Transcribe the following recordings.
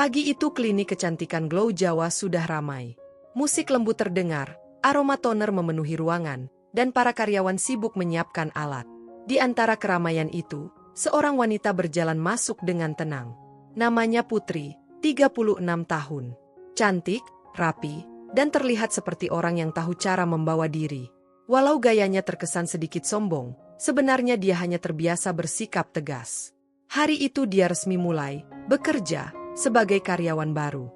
Pagi itu klinik kecantikan Glow Jawa sudah ramai. Musik lembut terdengar, aroma toner memenuhi ruangan, dan para karyawan sibuk menyiapkan alat. Di antara keramaian itu, seorang wanita berjalan masuk dengan tenang. Namanya Putri, 36 tahun. Cantik, rapi, dan terlihat seperti orang yang tahu cara membawa diri. Walau gayanya terkesan sedikit sombong, sebenarnya dia hanya terbiasa bersikap tegas. Hari itu dia resmi mulai bekerja sebagai karyawan baru.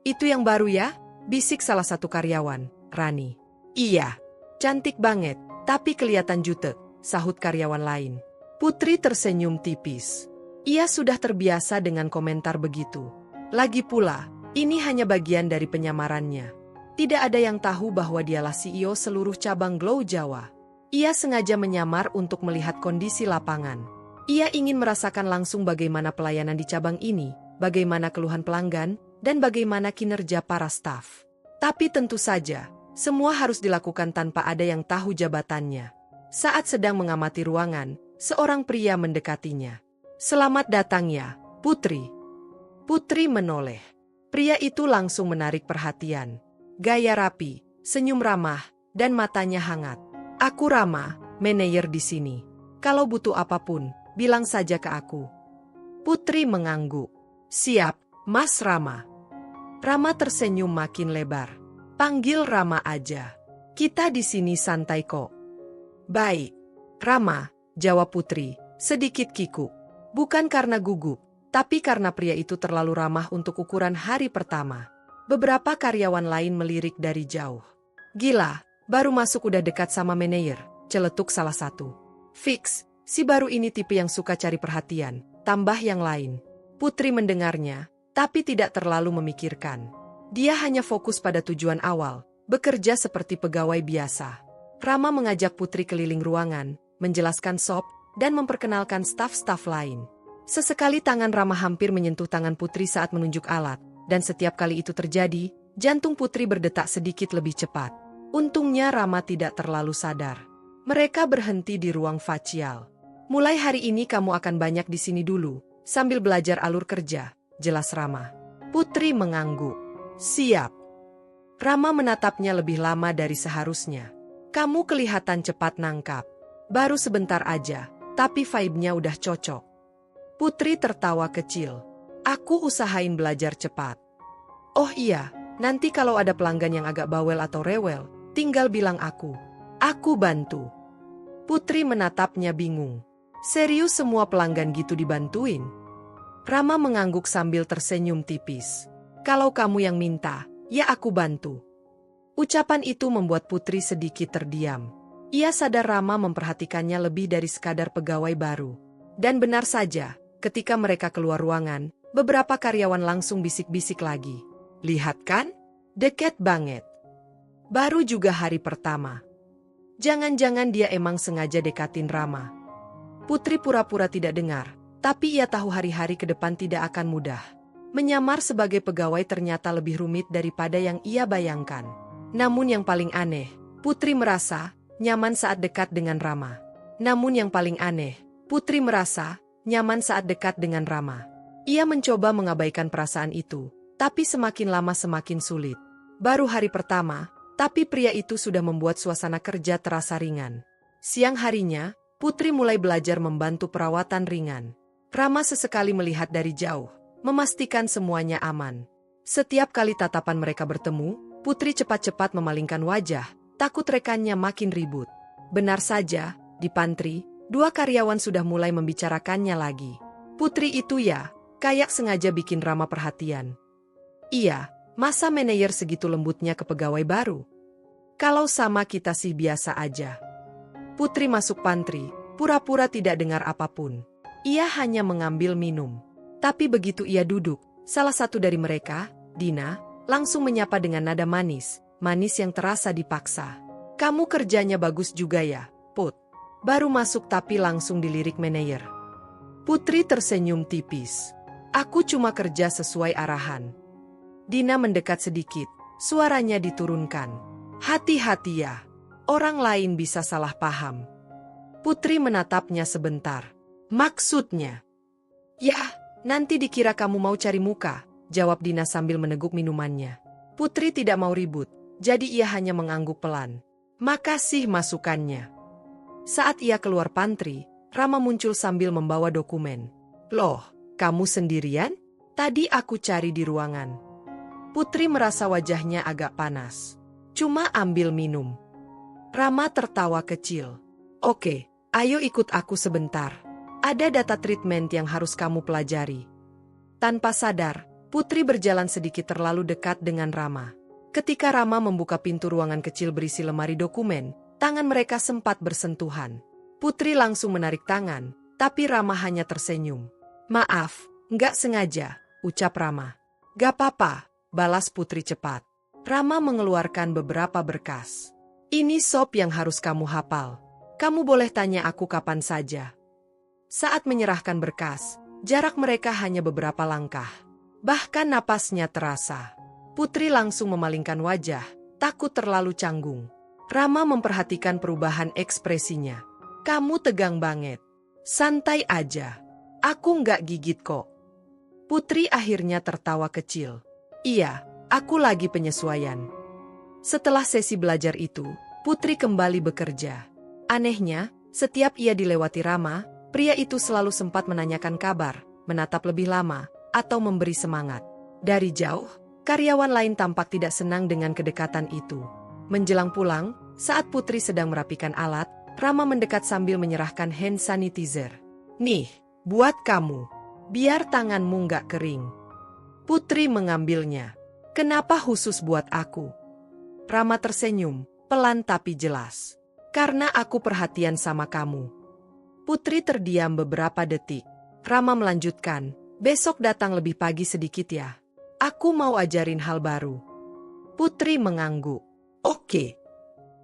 Itu yang baru ya? Bisik salah satu karyawan, Rani. Iya, cantik banget, tapi kelihatan jutek, sahut karyawan lain. Putri tersenyum tipis. Ia sudah terbiasa dengan komentar begitu. Lagi pula, ini hanya bagian dari penyamarannya. Tidak ada yang tahu bahwa dialah CEO seluruh cabang Glow Jawa. Ia sengaja menyamar untuk melihat kondisi lapangan. Ia ingin merasakan langsung bagaimana pelayanan di cabang ini, bagaimana keluhan pelanggan, dan bagaimana kinerja para staf. Tapi tentu saja, semua harus dilakukan tanpa ada yang tahu jabatannya. Saat sedang mengamati ruangan, seorang pria mendekatinya. Selamat datang ya, Putri. Putri menoleh. Pria itu langsung menarik perhatian. Gaya rapi, senyum ramah, dan matanya hangat. Aku Rama, manajer di sini. Kalau butuh apapun, bilang saja ke aku. Putri mengangguk. Siap, Mas Rama. Rama tersenyum makin lebar. Panggil Rama aja. Kita di sini santai kok. Baik, Rama, jawab Putri, sedikit kikuk. Bukan karena gugup, tapi karena pria itu terlalu ramah untuk ukuran hari pertama. Beberapa karyawan lain melirik dari jauh. Gila, baru masuk udah dekat sama manajer, celetuk salah satu. Fix, si baru ini tipe yang suka cari perhatian, tambah yang lain. Putri mendengarnya, tapi tidak terlalu memikirkan. Dia hanya fokus pada tujuan awal, bekerja seperti pegawai biasa. Rama mengajak Putri keliling ruangan, menjelaskan sop, dan memperkenalkan staf-staf lain. Sesekali tangan Rama hampir menyentuh tangan Putri saat menunjuk alat, dan setiap kali itu terjadi, jantung Putri berdetak sedikit lebih cepat. Untungnya Rama tidak terlalu sadar. Mereka berhenti di ruang facial. Mulai hari ini kamu akan banyak di sini dulu, sambil belajar alur kerja, jelas Rama. Putri mengangguk. Siap. Rama menatapnya lebih lama dari seharusnya. Kamu kelihatan cepat nangkap. Baru sebentar aja, tapi vibe-nya udah cocok. Putri tertawa kecil. Aku usahain belajar cepat. Oh iya, nanti kalau ada pelanggan yang agak bawel atau rewel, tinggal bilang aku. Aku bantu. Putri menatapnya bingung. Serius semua pelanggan gitu dibantuin? Rama mengangguk sambil tersenyum tipis. Kalau kamu yang minta, ya aku bantu. Ucapan itu membuat Putri sedikit terdiam. Ia sadar Rama memperhatikannya lebih dari sekadar pegawai baru. Dan benar saja, ketika mereka keluar ruangan, beberapa karyawan langsung bisik-bisik lagi. Lihat kan? Deket banget. Baru juga hari pertama. Jangan-jangan dia emang sengaja dekatin Rama. Putri pura-pura tidak dengar, tapi ia tahu hari-hari ke depan tidak akan mudah. Menyamar sebagai pegawai ternyata lebih rumit daripada yang ia bayangkan. Namun yang paling aneh, Putri merasa nyaman saat dekat dengan Rama. Ia mencoba mengabaikan perasaan itu, tapi semakin lama semakin sulit. Baru hari pertama, tapi pria itu sudah membuat suasana kerja terasa ringan. Siang harinya, Putri mulai belajar membantu perawatan ringan. Rama sesekali melihat dari jauh, memastikan semuanya aman. Setiap kali tatapan mereka bertemu, Putri cepat-cepat memalingkan wajah, takut rekannya makin ribut. Benar saja, di pantry, dua karyawan sudah mulai membicarakannya lagi. Putri itu ya, kayak sengaja bikin Rama perhatian. Iya, masa manajer segitu lembutnya ke pegawai baru? Kalau sama kita sih biasa aja. Putri masuk pantry, pura-pura tidak dengar apapun. Ia hanya mengambil minum. Tapi begitu ia duduk, salah satu dari mereka, Dina, langsung menyapa dengan nada manis, manis yang terasa dipaksa. Kamu kerjanya bagus juga ya, Put. Baru masuk tapi langsung dilirik manajer. Putri tersenyum tipis. Aku cuma kerja sesuai arahan. Dina mendekat sedikit, suaranya diturunkan. Hati-hati ya, orang lain bisa salah paham. Putri menatapnya sebentar. Maksudnya? Ya, Nanti dikira kamu mau cari muka, jawab Dina sambil meneguk minumannya. Putri tidak mau ribut, jadi ia hanya mengangguk pelan. Makasih masukannya. Saat ia keluar pantry, Rama muncul sambil membawa dokumen. Loh, kamu sendirian? Tadi aku cari di ruangan. Putri merasa wajahnya agak panas. Cuma ambil minum. Rama tertawa kecil. Oke, ayo ikut aku sebentar. Ada data treatment yang harus kamu pelajari. Tanpa sadar, Putri berjalan sedikit terlalu dekat dengan Rama. Ketika Rama membuka pintu ruangan kecil berisi lemari dokumen, tangan mereka sempat bersentuhan. Putri langsung menarik tangan, tapi Rama hanya tersenyum. Maaf, nggak sengaja, ucap Rama. Gak apa-apa, balas Putri cepat. Rama mengeluarkan beberapa berkas. Ini sop yang harus kamu hafal. Kamu boleh tanya aku kapan saja. Saat menyerahkan berkas, jarak mereka hanya beberapa langkah. Bahkan napasnya terasa. Putri langsung memalingkan wajah, takut terlalu canggung. Rama memperhatikan perubahan ekspresinya. Kamu tegang banget. Santai aja. Aku nggak gigit kok. Putri akhirnya tertawa kecil. Iya, aku lagi penyesuaian. Setelah sesi belajar itu, Putri kembali bekerja. Anehnya, setiap ia dilewati Rama, pria itu selalu sempat menanyakan kabar, menatap lebih lama, atau memberi semangat. Dari jauh, karyawan lain tampak tidak senang dengan kedekatan itu. Menjelang pulang, saat Putri sedang merapikan alat, Rama mendekat sambil menyerahkan hand sanitizer. Nih, buat kamu. Biar tanganmu nggak kering. Putri mengambilnya. Kenapa khusus buat aku? Rama tersenyum, pelan tapi jelas. Karena aku perhatian sama kamu. Putri terdiam beberapa detik. Rama melanjutkan, besok datang lebih pagi sedikit ya. Aku mau ajarin hal baru. Putri mengangguk. Oke.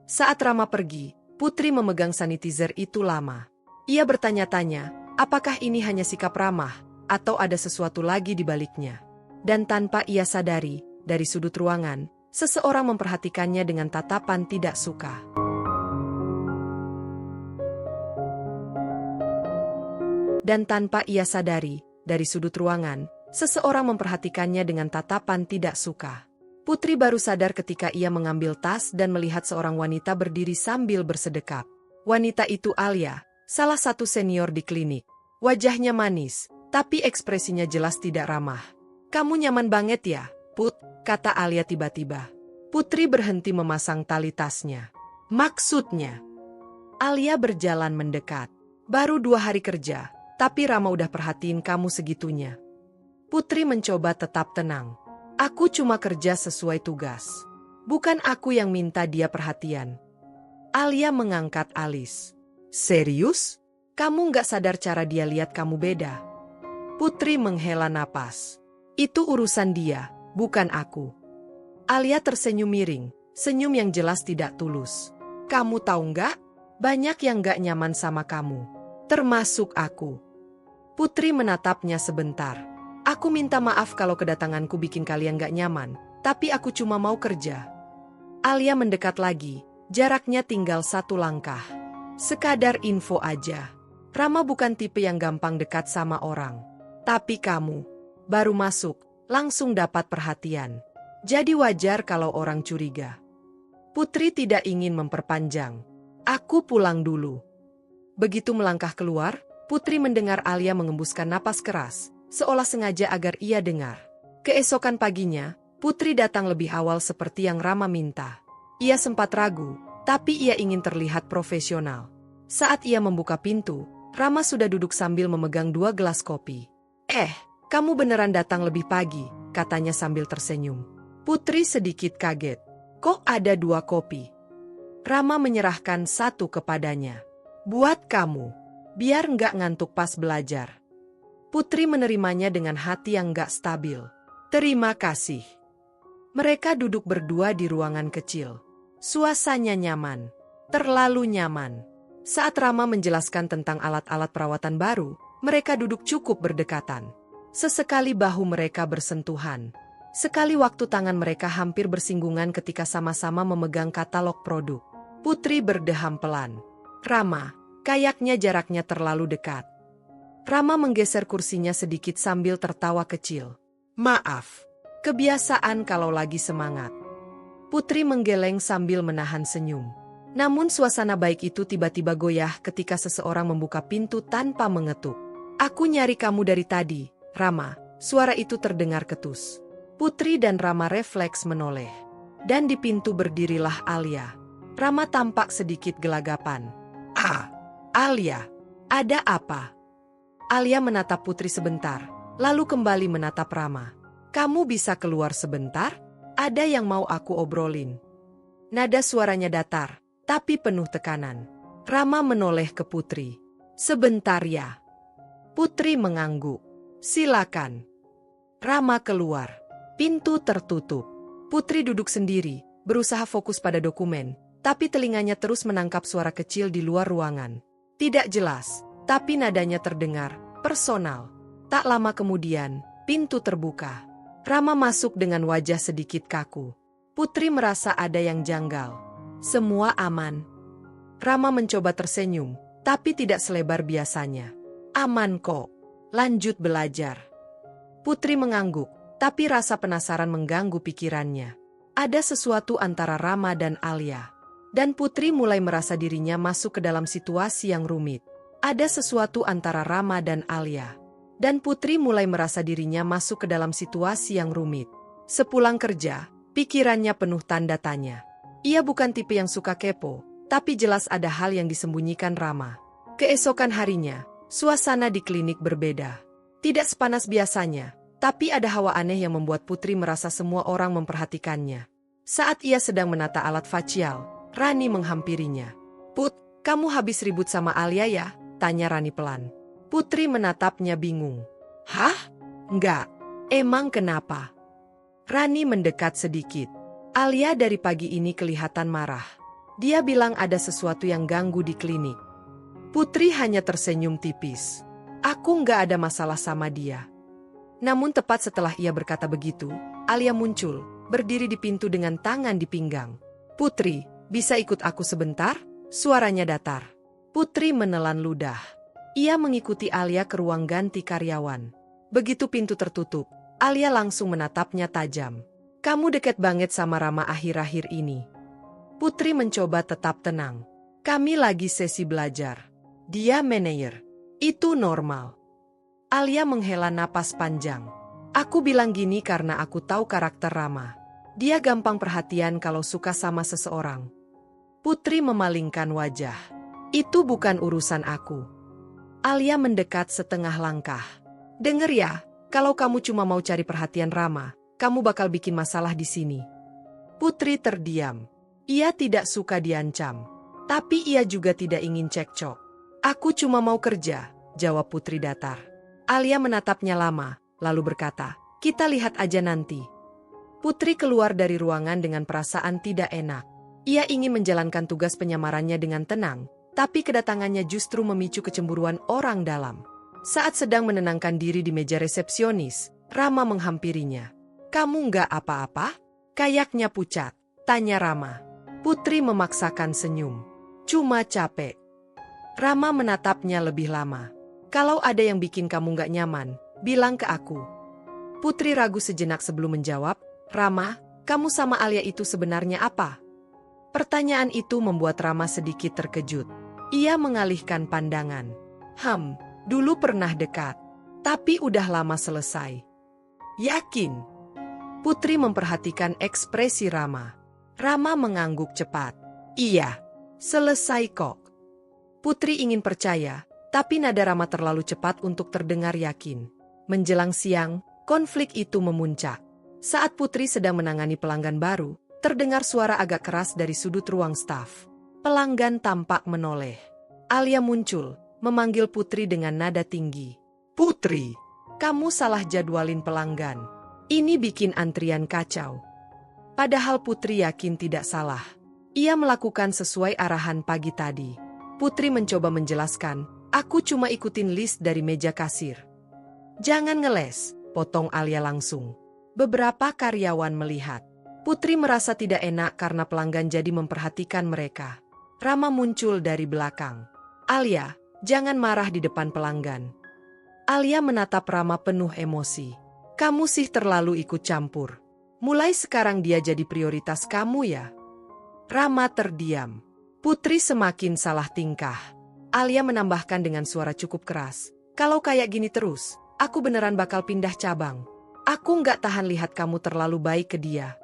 Saat Rama pergi, Putri memegang sanitizer itu lama. Ia bertanya-tanya, apakah ini hanya sikap ramah, atau ada sesuatu lagi di baliknya. Dan tanpa ia sadari, dari sudut ruangan, seseorang memperhatikannya dengan tatapan tidak suka. Dan tanpa ia sadari, dari sudut ruangan, seseorang memperhatikannya dengan tatapan tidak suka. Putri baru sadar ketika ia mengambil tas dan melihat seorang wanita berdiri sambil bersedekap. Wanita itu Alia, salah satu senior di klinik. Wajahnya manis, tapi ekspresinya jelas tidak ramah. Kamu nyaman banget ya, Put, kata Alia tiba-tiba. Putri berhenti memasang tali tasnya. Maksudnya? Alia berjalan mendekat. Baru 2 hari kerja, tapi Rama udah perhatiin kamu segitunya. Putri mencoba tetap tenang. Aku cuma kerja sesuai tugas. Bukan aku yang minta dia perhatian. Alia mengangkat alis. Serius? Kamu nggak sadar cara dia lihat kamu beda? Putri menghela napas. Itu urusan dia, bukan aku. Alia tersenyum miring, senyum yang jelas tidak tulus. Kamu tahu nggak? Banyak yang nggak nyaman sama kamu. Termasuk aku. Putri menatapnya sebentar. Aku minta maaf kalau kedatanganku bikin kalian gak nyaman, tapi aku cuma mau kerja. Alia mendekat lagi, jaraknya tinggal 1 langkah. Sekadar info aja. Rama bukan tipe yang gampang dekat sama orang. Tapi kamu, baru masuk, langsung dapat perhatian. Jadi wajar kalau orang curiga. Putri tidak ingin memperpanjang. Aku pulang dulu. Begitu melangkah keluar, Putri mendengar Alia mengembuskan napas keras, seolah sengaja agar ia dengar. Keesokan paginya, Putri datang lebih awal seperti yang Rama minta. Ia sempat ragu, tapi ia ingin terlihat profesional. Saat ia membuka pintu, Rama sudah duduk sambil memegang 2 gelas kopi. Kamu beneran datang lebih pagi, katanya sambil tersenyum. Putri sedikit kaget. Kok ada 2 kopi? Rama menyerahkan 1 kepadanya. Buat kamu, biar nggak ngantuk pas belajar. Putri menerimanya dengan hati yang gak stabil. Terima kasih. Mereka duduk berdua di ruangan kecil. Suasananya nyaman. Terlalu nyaman. Saat Rama menjelaskan tentang alat-alat perawatan baru, mereka duduk cukup berdekatan. Sesekali bahu mereka bersentuhan. Sekali waktu tangan mereka hampir bersinggungan ketika sama-sama memegang katalog produk. Putri berdeham pelan. Rama, kayaknya jaraknya terlalu dekat. Rama menggeser kursinya sedikit sambil tertawa kecil. Maaf, kebiasaan kalau lagi semangat. Putri menggeleng sambil menahan senyum. Namun suasana baik itu tiba-tiba goyah ketika seseorang membuka pintu tanpa mengetuk. Aku nyari kamu dari tadi, Rama. Suara itu terdengar ketus. Putri dan Rama refleks menoleh. Dan di pintu berdirilah Alia. Rama tampak sedikit gelagapan. Alia, ada apa? Alia menatap Putri sebentar, lalu kembali menatap Rama. Kamu bisa keluar sebentar? Ada yang mau aku obrolin. Nada suaranya datar, tapi penuh tekanan. Rama menoleh ke Putri. Sebentar ya. Putri mengangguk. Silakan. Rama keluar. Pintu tertutup. Putri duduk sendiri, berusaha fokus pada dokumen, tapi telinganya terus menangkap suara kecil di luar ruangan. Tidak jelas, tapi nadanya terdengar, personal. Tak lama kemudian, pintu terbuka. Rama masuk dengan wajah sedikit kaku. Putri merasa ada yang janggal. Semua aman. Rama mencoba tersenyum, tapi tidak selebar biasanya. Aman kok. Lanjut belajar. Putri mengangguk, tapi rasa penasaran mengganggu pikirannya. Ada sesuatu antara Rama dan Alia. Dan Putri mulai merasa dirinya masuk ke dalam situasi yang rumit. Ada sesuatu antara Rama dan Alia. Dan Putri mulai merasa dirinya masuk ke dalam situasi yang rumit. Sepulang kerja, pikirannya penuh tanda tanya. Ia bukan tipe yang suka kepo, tapi jelas ada hal yang disembunyikan Rama. Keesokan harinya, suasana di klinik berbeda. Tidak sepanas biasanya, tapi ada hawa aneh yang membuat Putri merasa semua orang memperhatikannya. Saat ia sedang menata alat facial, Rani menghampirinya. Put, kamu habis ribut sama Alia ya? Tanya Rani pelan. Putri menatapnya bingung. Hah? Enggak. Emang kenapa? Rani mendekat sedikit. Alia dari pagi ini kelihatan marah. Dia bilang ada sesuatu yang ganggu di klinik. Putri hanya tersenyum tipis. Aku enggak ada masalah sama dia. Namun tepat setelah ia berkata begitu, Alia muncul, berdiri di pintu dengan tangan di pinggang. Putri, bisa ikut aku sebentar? Suaranya datar. Putri menelan ludah. Ia mengikuti Alia ke ruang ganti karyawan. Begitu pintu tertutup, Alia langsung menatapnya tajam. Kamu deket banget sama Rama akhir-akhir ini. Putri mencoba tetap tenang. Kami lagi sesi belajar. Dia manajer. Itu normal. Alia menghela napas panjang. Aku bilang gini karena aku tahu karakter Rama. Dia gampang perhatian kalau suka sama seseorang. Putri memalingkan wajah. Itu bukan urusan aku. Alia mendekat setengah langkah. Dengar ya, kalau kamu cuma mau cari perhatian Rama, kamu bakal bikin masalah di sini. Putri terdiam. Ia tidak suka diancam. Tapi ia juga tidak ingin cekcok. Aku cuma mau kerja, jawab Putri datar. Alia menatapnya lama, lalu berkata, kita lihat aja nanti. Putri keluar dari ruangan dengan perasaan tidak enak. Ia ingin menjalankan tugas penyamarannya dengan tenang, tapi kedatangannya justru memicu kecemburuan orang dalam. Saat sedang menenangkan diri di meja resepsionis, Rama menghampirinya. Kamu nggak apa-apa? Kayaknya pucat, tanya Rama. Putri memaksakan senyum. Cuma capek. Rama menatapnya lebih lama. Kalau ada yang bikin kamu nggak nyaman, bilang ke aku. Putri ragu sejenak sebelum menjawab. Rama, kamu sama Alia itu sebenarnya apa? Pertanyaan itu membuat Rama sedikit terkejut. Ia mengalihkan pandangan. Dulu pernah dekat. Tapi udah lama selesai. Yakin? Putri memperhatikan ekspresi Rama. Rama mengangguk cepat. Iya, selesai kok. Putri ingin percaya, tapi nada Rama terlalu cepat untuk terdengar yakin. Menjelang siang, konflik itu memuncak. Saat Putri sedang menangani pelanggan baru, terdengar suara agak keras dari sudut ruang staf. Pelanggan tampak menoleh. Alia muncul, memanggil Putri dengan nada tinggi. Putri, kamu salah jadwalin pelanggan. Ini bikin antrian kacau. Padahal Putri yakin tidak salah. Ia melakukan sesuai arahan pagi tadi. Putri mencoba menjelaskan, aku cuma ikutin list dari meja kasir. Jangan ngeles, potong Alia langsung. Beberapa karyawan melihat. Putri merasa tidak enak karena pelanggan jadi memperhatikan mereka. Rama muncul dari belakang. Alia, jangan marah di depan pelanggan. Alia menatap Rama penuh emosi. Kamu sih terlalu ikut campur. Mulai sekarang dia jadi prioritas kamu ya? Rama terdiam. Putri semakin salah tingkah. Alia menambahkan dengan suara cukup keras. Kalau kayak gini terus, aku beneran bakal pindah cabang. Aku nggak tahan lihat kamu terlalu baik ke dia.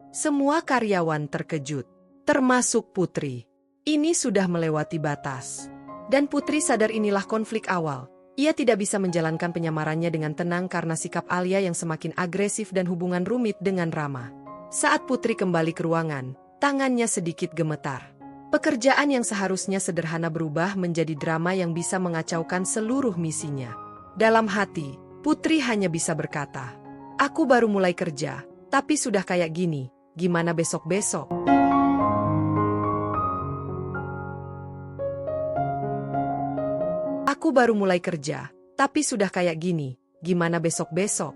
Semua karyawan terkejut, termasuk Putri. Ini sudah melewati batas. Dan Putri sadar inilah konflik awal. Ia tidak bisa menjalankan penyamarannya dengan tenang karena sikap Alia yang semakin agresif dan hubungan rumit dengan Rama. Saat Putri kembali ke ruangan, tangannya sedikit gemetar. Pekerjaan yang seharusnya sederhana berubah menjadi drama yang bisa mengacaukan seluruh misinya. Dalam hati, Putri hanya bisa berkata, "Aku baru mulai kerja, tapi sudah kayak gini, gimana besok-besok?" Aku baru mulai kerja, tapi sudah kayak gini, gimana besok-besok?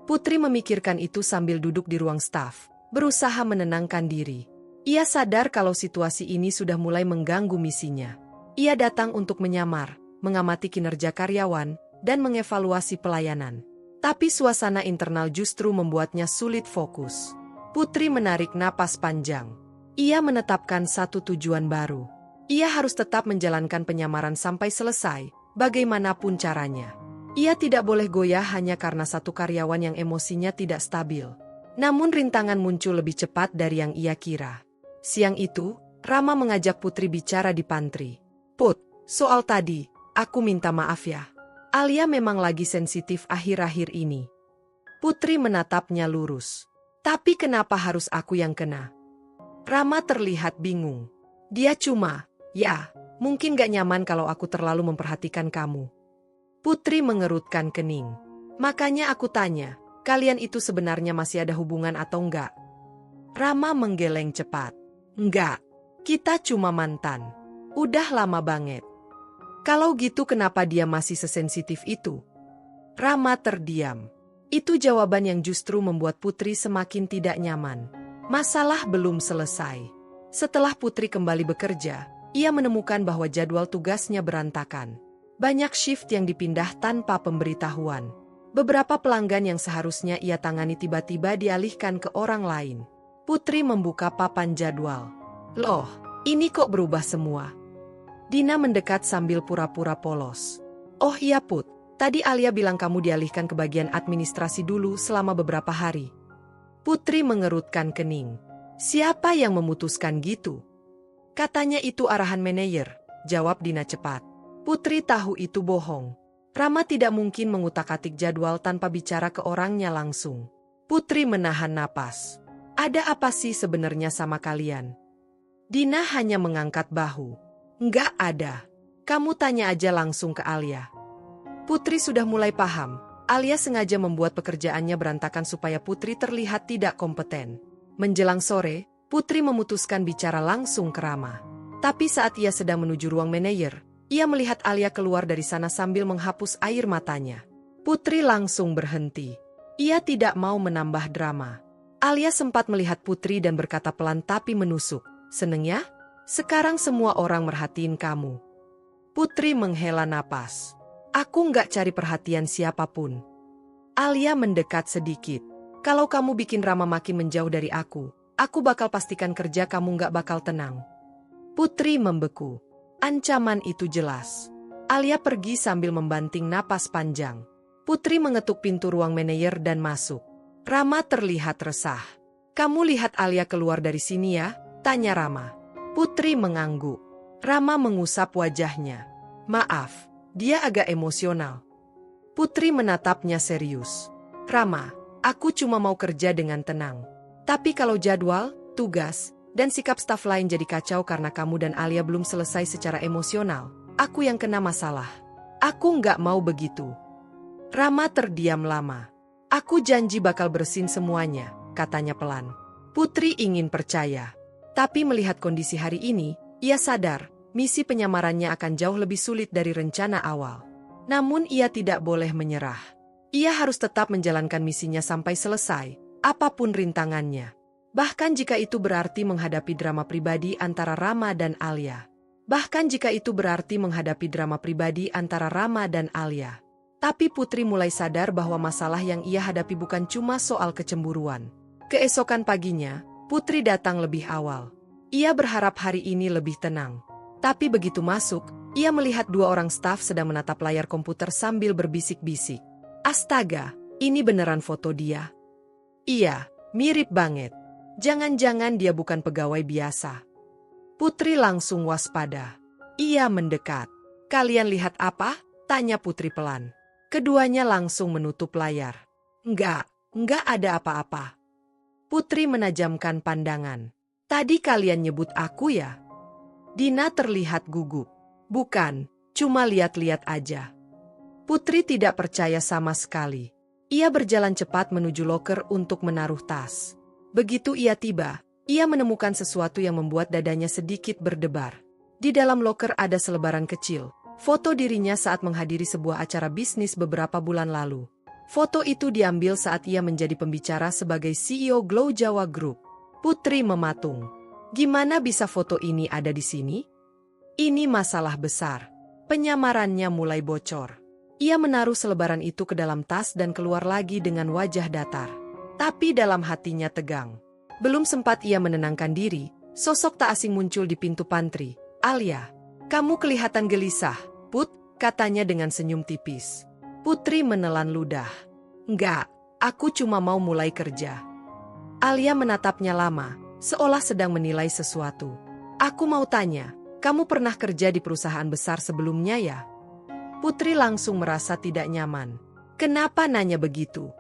Putri memikirkan itu sambil duduk di ruang staf, berusaha menenangkan diri. Ia sadar kalau situasi ini sudah mulai mengganggu misinya. Ia datang untuk menyamar, mengamati kinerja karyawan, dan mengevaluasi pelayanan. Tapi suasana internal justru membuatnya sulit fokus. Putri menarik napas panjang. Ia menetapkan satu tujuan baru. Ia harus tetap menjalankan penyamaran sampai selesai, bagaimanapun caranya. Ia tidak boleh goyah hanya karena satu karyawan yang emosinya tidak stabil. Namun rintangan muncul lebih cepat dari yang ia kira. Siang itu, Rama mengajak Putri bicara di pantry. "Put, soal tadi, aku minta maaf ya. Alia memang lagi sensitif akhir-akhir ini." Putri menatapnya lurus. "Tapi kenapa harus aku yang kena?" Rama terlihat bingung. Dia cuma... "Ya, mungkin gak nyaman kalau aku terlalu memperhatikan kamu." Putri mengerutkan kening. "Makanya aku tanya, kalian itu sebenarnya masih ada hubungan atau enggak?" Rama menggeleng cepat. "Enggak, kita cuma mantan. Udah lama banget." "Kalau gitu kenapa dia masih sesensitif itu?" Rama terdiam. Itu jawaban yang justru membuat Putri semakin tidak nyaman. Masalah belum selesai. Setelah Putri kembali bekerja, ia menemukan bahwa jadwal tugasnya berantakan. Banyak shift yang dipindah tanpa pemberitahuan. Beberapa pelanggan yang seharusnya ia tangani tiba-tiba dialihkan ke orang lain. Putri membuka papan jadwal. "Loh, ini kok berubah semua?" Dina mendekat sambil pura-pura polos. "Oh iya Put, tadi Alia bilang kamu dialihkan ke bagian administrasi dulu selama beberapa hari." Putri mengerutkan kening. "Siapa yang memutuskan gitu?" "Katanya itu arahan manajer," jawab Dina cepat. Putri tahu itu bohong. Rama tidak mungkin mengutak-atik jadwal tanpa bicara ke orangnya langsung. Putri menahan napas. "Ada apa sih sebenarnya sama kalian?" Dina hanya mengangkat bahu. "Nggak ada. Kamu tanya aja langsung ke Alia." Putri sudah mulai paham. Alia sengaja membuat pekerjaannya berantakan supaya Putri terlihat tidak kompeten. Menjelang sore, Putri memutuskan bicara langsung ke Rama. Tapi saat ia sedang menuju ruang manajer, ia melihat Alia keluar dari sana sambil menghapus air matanya. Putri langsung berhenti. Ia tidak mau menambah drama. Alia sempat melihat Putri dan berkata pelan tapi menusuk. "Seneng ya? Sekarang semua orang merhatiin kamu." Putri menghela napas. "Aku nggak cari perhatian siapapun." Alia mendekat sedikit. "Kalau kamu bikin Rama makin menjauh dari aku bakal pastikan kerja kamu nggak bakal tenang." Putri membeku. Ancaman itu jelas. Alia pergi sambil membanting napas panjang. Putri mengetuk pintu ruang manajer dan masuk. Rama terlihat resah. "Kamu lihat Alia keluar dari sini ya?" tanya Rama. Putri mengangguk. Rama mengusap wajahnya. "Maaf, dia agak emosional." Putri menatapnya serius. "Rama, aku cuma mau kerja dengan tenang. Tapi kalau jadwal, tugas, dan sikap staf lain jadi kacau karena kamu dan Alia belum selesai secara emosional, aku yang kena masalah. Aku nggak mau begitu." Rama terdiam lama. "Aku janji bakal bersihin semuanya," katanya pelan. Putri ingin percaya. Tapi melihat kondisi hari ini, ia sadar misi penyamarannya akan jauh lebih sulit dari rencana awal. Namun ia tidak boleh menyerah. Ia harus tetap menjalankan misinya sampai selesai, apapun rintangannya. Bahkan jika itu berarti menghadapi drama pribadi antara Rama dan Alia. Tapi Putri mulai sadar bahwa masalah yang ia hadapi bukan cuma soal kecemburuan. Keesokan paginya, Putri datang lebih awal. Ia berharap hari ini lebih tenang. Tapi begitu masuk, ia melihat dua orang staf sedang menatap layar komputer sambil berbisik-bisik. Astaga, ini beneran foto dia? Iya, mirip banget. Jangan-jangan dia bukan pegawai biasa. Putri langsung waspada. Ia mendekat. Kalian lihat apa? Tanya Putri pelan. Keduanya langsung menutup layar. Enggak ada apa-apa. Putri menajamkan pandangan. Tadi kalian nyebut aku ya? Dina terlihat gugup. Bukan, cuma lihat-lihat aja. Putri tidak percaya sama sekali. Ia berjalan cepat menuju loker untuk menaruh tas. Begitu ia tiba, ia menemukan sesuatu yang membuat dadanya sedikit berdebar. Di dalam loker ada selebaran kecil. Foto dirinya saat menghadiri sebuah acara bisnis beberapa bulan lalu. Foto itu diambil saat ia menjadi pembicara sebagai CEO Glow Jawa Group. Putri mematung. Gimana bisa foto ini ada di sini? Ini masalah besar. Penyamarannya mulai bocor. Ia menaruh selebaran itu ke dalam tas dan keluar lagi dengan wajah datar. Tapi dalam hatinya tegang. Belum sempat ia menenangkan diri, sosok tak asing muncul di pintu pantry. Alia. Kamu kelihatan gelisah, Put, katanya dengan senyum tipis. Putri menelan ludah. Enggak, aku cuma mau mulai kerja. Alia menatapnya lama, seolah sedang menilai sesuatu. Aku mau tanya, kamu pernah kerja di perusahaan besar sebelumnya ya? Putri langsung merasa tidak nyaman. Kenapa nanya begitu?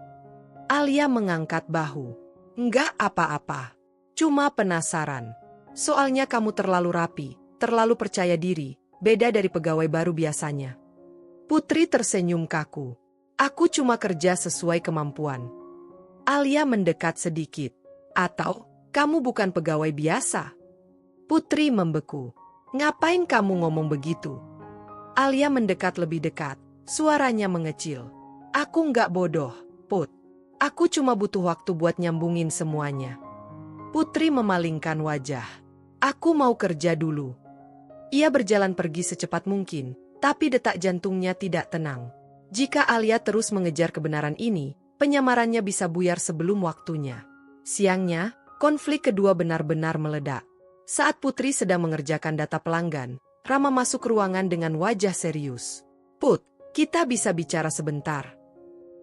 Alia mengangkat bahu. Enggak apa-apa. Cuma penasaran. Soalnya kamu terlalu rapi. Terlalu percaya diri, beda dari pegawai baru biasanya. Putri tersenyum kaku. Aku cuma kerja sesuai kemampuan. Alia mendekat sedikit. Atau, kamu bukan pegawai biasa? Putri membeku. Ngapain kamu ngomong begitu? Alia mendekat lebih dekat, suaranya mengecil. Aku nggak bodoh, Put. Aku cuma butuh waktu buat nyambungin semuanya. Putri memalingkan wajah. Aku mau kerja dulu. Ia berjalan pergi secepat mungkin, tapi detak jantungnya tidak tenang. Jika Alia terus mengejar kebenaran ini, penyamarannya bisa buyar sebelum waktunya. Siangnya, konflik kedua benar-benar meledak. Saat Putri sedang mengerjakan data pelanggan, Rama masuk ruangan dengan wajah serius. Put, kita bisa bicara sebentar.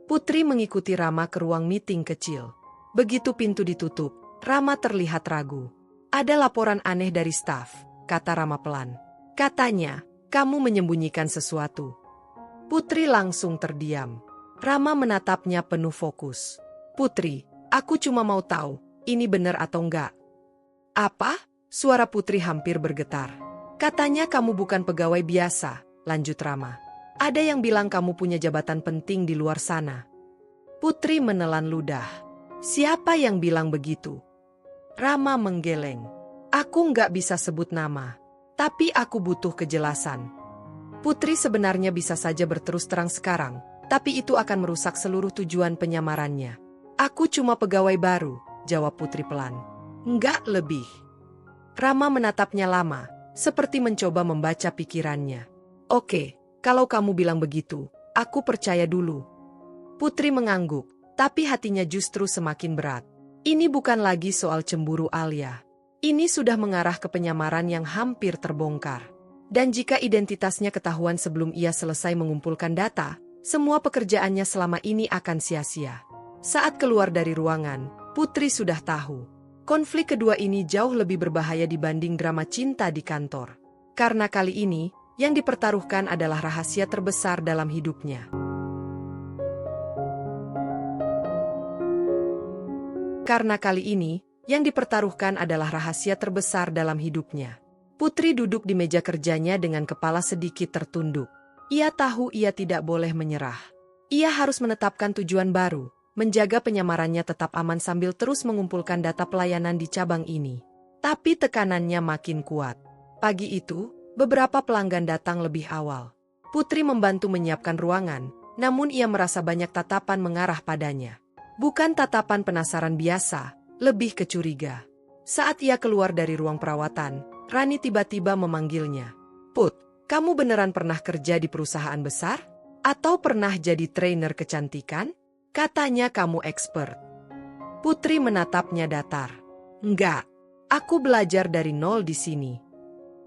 Putri mengikuti Rama ke ruang meeting kecil. Begitu pintu ditutup, Rama terlihat ragu. Ada laporan aneh dari staf, kata Rama pelan. Katanya, kamu menyembunyikan sesuatu. Putri langsung terdiam. Rama menatapnya penuh fokus. Putri, aku cuma mau tahu, ini benar atau enggak? Apa? Suara Putri hampir bergetar. Katanya kamu bukan pegawai biasa, lanjut Rama. Ada yang bilang kamu punya jabatan penting di luar sana. Putri menelan ludah. Siapa yang bilang begitu? Rama menggeleng. Aku nggak bisa sebut nama. Tapi aku butuh kejelasan. Putri sebenarnya bisa saja berterus terang sekarang, tapi itu akan merusak seluruh tujuan penyamarannya. Aku cuma pegawai baru, jawab Putri pelan. Enggak lebih. Rama menatapnya lama, seperti mencoba membaca pikirannya. Oke, kalau kamu bilang begitu, aku percaya dulu. Putri mengangguk, tapi hatinya justru semakin berat. Ini bukan lagi soal cemburu Alia. Ini sudah mengarah ke penyamaran yang hampir terbongkar. Dan jika identitasnya ketahuan sebelum ia selesai mengumpulkan data, semua pekerjaannya selama ini akan sia-sia. Saat keluar dari ruangan, Putri sudah tahu. Konflik kedua ini jauh lebih berbahaya dibanding drama cinta di kantor. Karena kali ini, yang dipertaruhkan adalah rahasia terbesar dalam hidupnya. Karena kali ini, yang dipertaruhkan adalah rahasia terbesar dalam hidupnya. Putri duduk di meja kerjanya dengan kepala sedikit tertunduk. Ia tahu ia tidak boleh menyerah. Ia harus menetapkan tujuan baru, menjaga penyamarannya tetap aman sambil terus mengumpulkan data pelayanan di cabang ini. Tapi tekanannya makin kuat. Pagi itu, beberapa pelanggan datang lebih awal. Putri membantu menyiapkan ruangan, namun ia merasa banyak tatapan mengarah padanya. Bukan tatapan penasaran biasa, lebih ke curiga. Saat ia keluar dari ruang perawatan, Rani tiba-tiba memanggilnya. Put, kamu beneran pernah kerja di perusahaan besar? Atau pernah jadi trainer kecantikan? Katanya kamu expert. Putri menatapnya datar. Enggak, aku belajar dari nol di sini.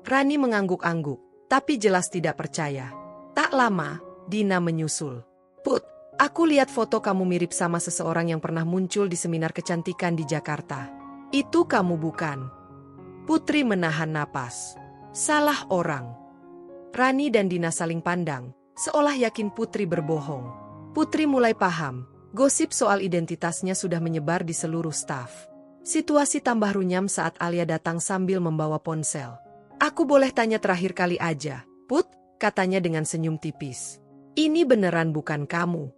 Rani mengangguk-angguk, tapi jelas tidak percaya. Tak lama, Dina menyusul. Put, aku lihat foto kamu mirip sama seseorang yang pernah muncul di seminar kecantikan di Jakarta. Itu kamu bukan? Putri menahan napas. Salah orang. Rani dan Dina saling pandang, seolah yakin Putri berbohong. Putri mulai paham, gosip soal identitasnya sudah menyebar di seluruh staf. Situasi tambah runyam saat Alia datang sambil membawa ponsel. Aku boleh tanya terakhir kali aja, Put, katanya dengan senyum tipis. Ini beneran bukan kamu.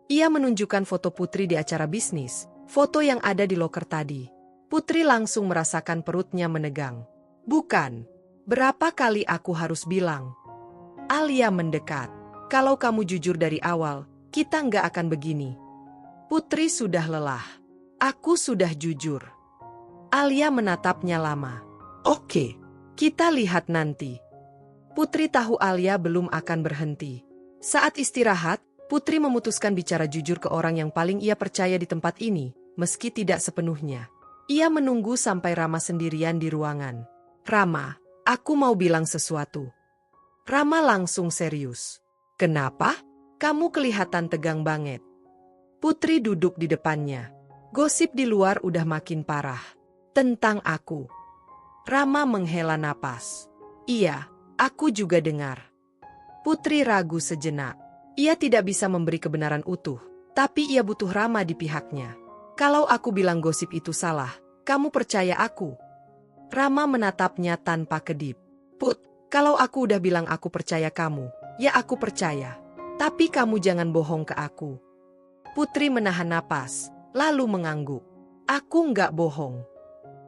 Ia menunjukkan foto Putri di acara bisnis, foto yang ada di loker tadi. Putri langsung merasakan perutnya menegang. Bukan. Berapa kali aku harus bilang? Alia mendekat. Kalau kamu jujur dari awal, kita nggak akan begini. Putri sudah lelah. Aku sudah jujur. Alia menatapnya lama. Oke, kita lihat nanti. Putri tahu Alia belum akan berhenti. Saat istirahat, Putri memutuskan bicara jujur ke orang yang paling ia percaya di tempat ini, meski tidak sepenuhnya. Ia menunggu sampai Rama sendirian di ruangan. Rama, aku mau bilang sesuatu. Rama langsung serius. Kenapa? Kamu kelihatan tegang banget. Putri duduk di depannya. Gosip di luar udah makin parah. Tentang aku. Rama menghela napas. Iya, aku juga dengar. Putri ragu sejenak. Ia tidak bisa memberi kebenaran utuh, tapi ia butuh Rama di pihaknya. Kalau aku bilang gosip itu salah, kamu percaya aku? Rama menatapnya tanpa kedip. Put, kalau aku udah bilang aku percaya kamu, ya aku percaya. Tapi kamu jangan bohong ke aku. Putri menahan napas, lalu mengangguk. Aku nggak bohong.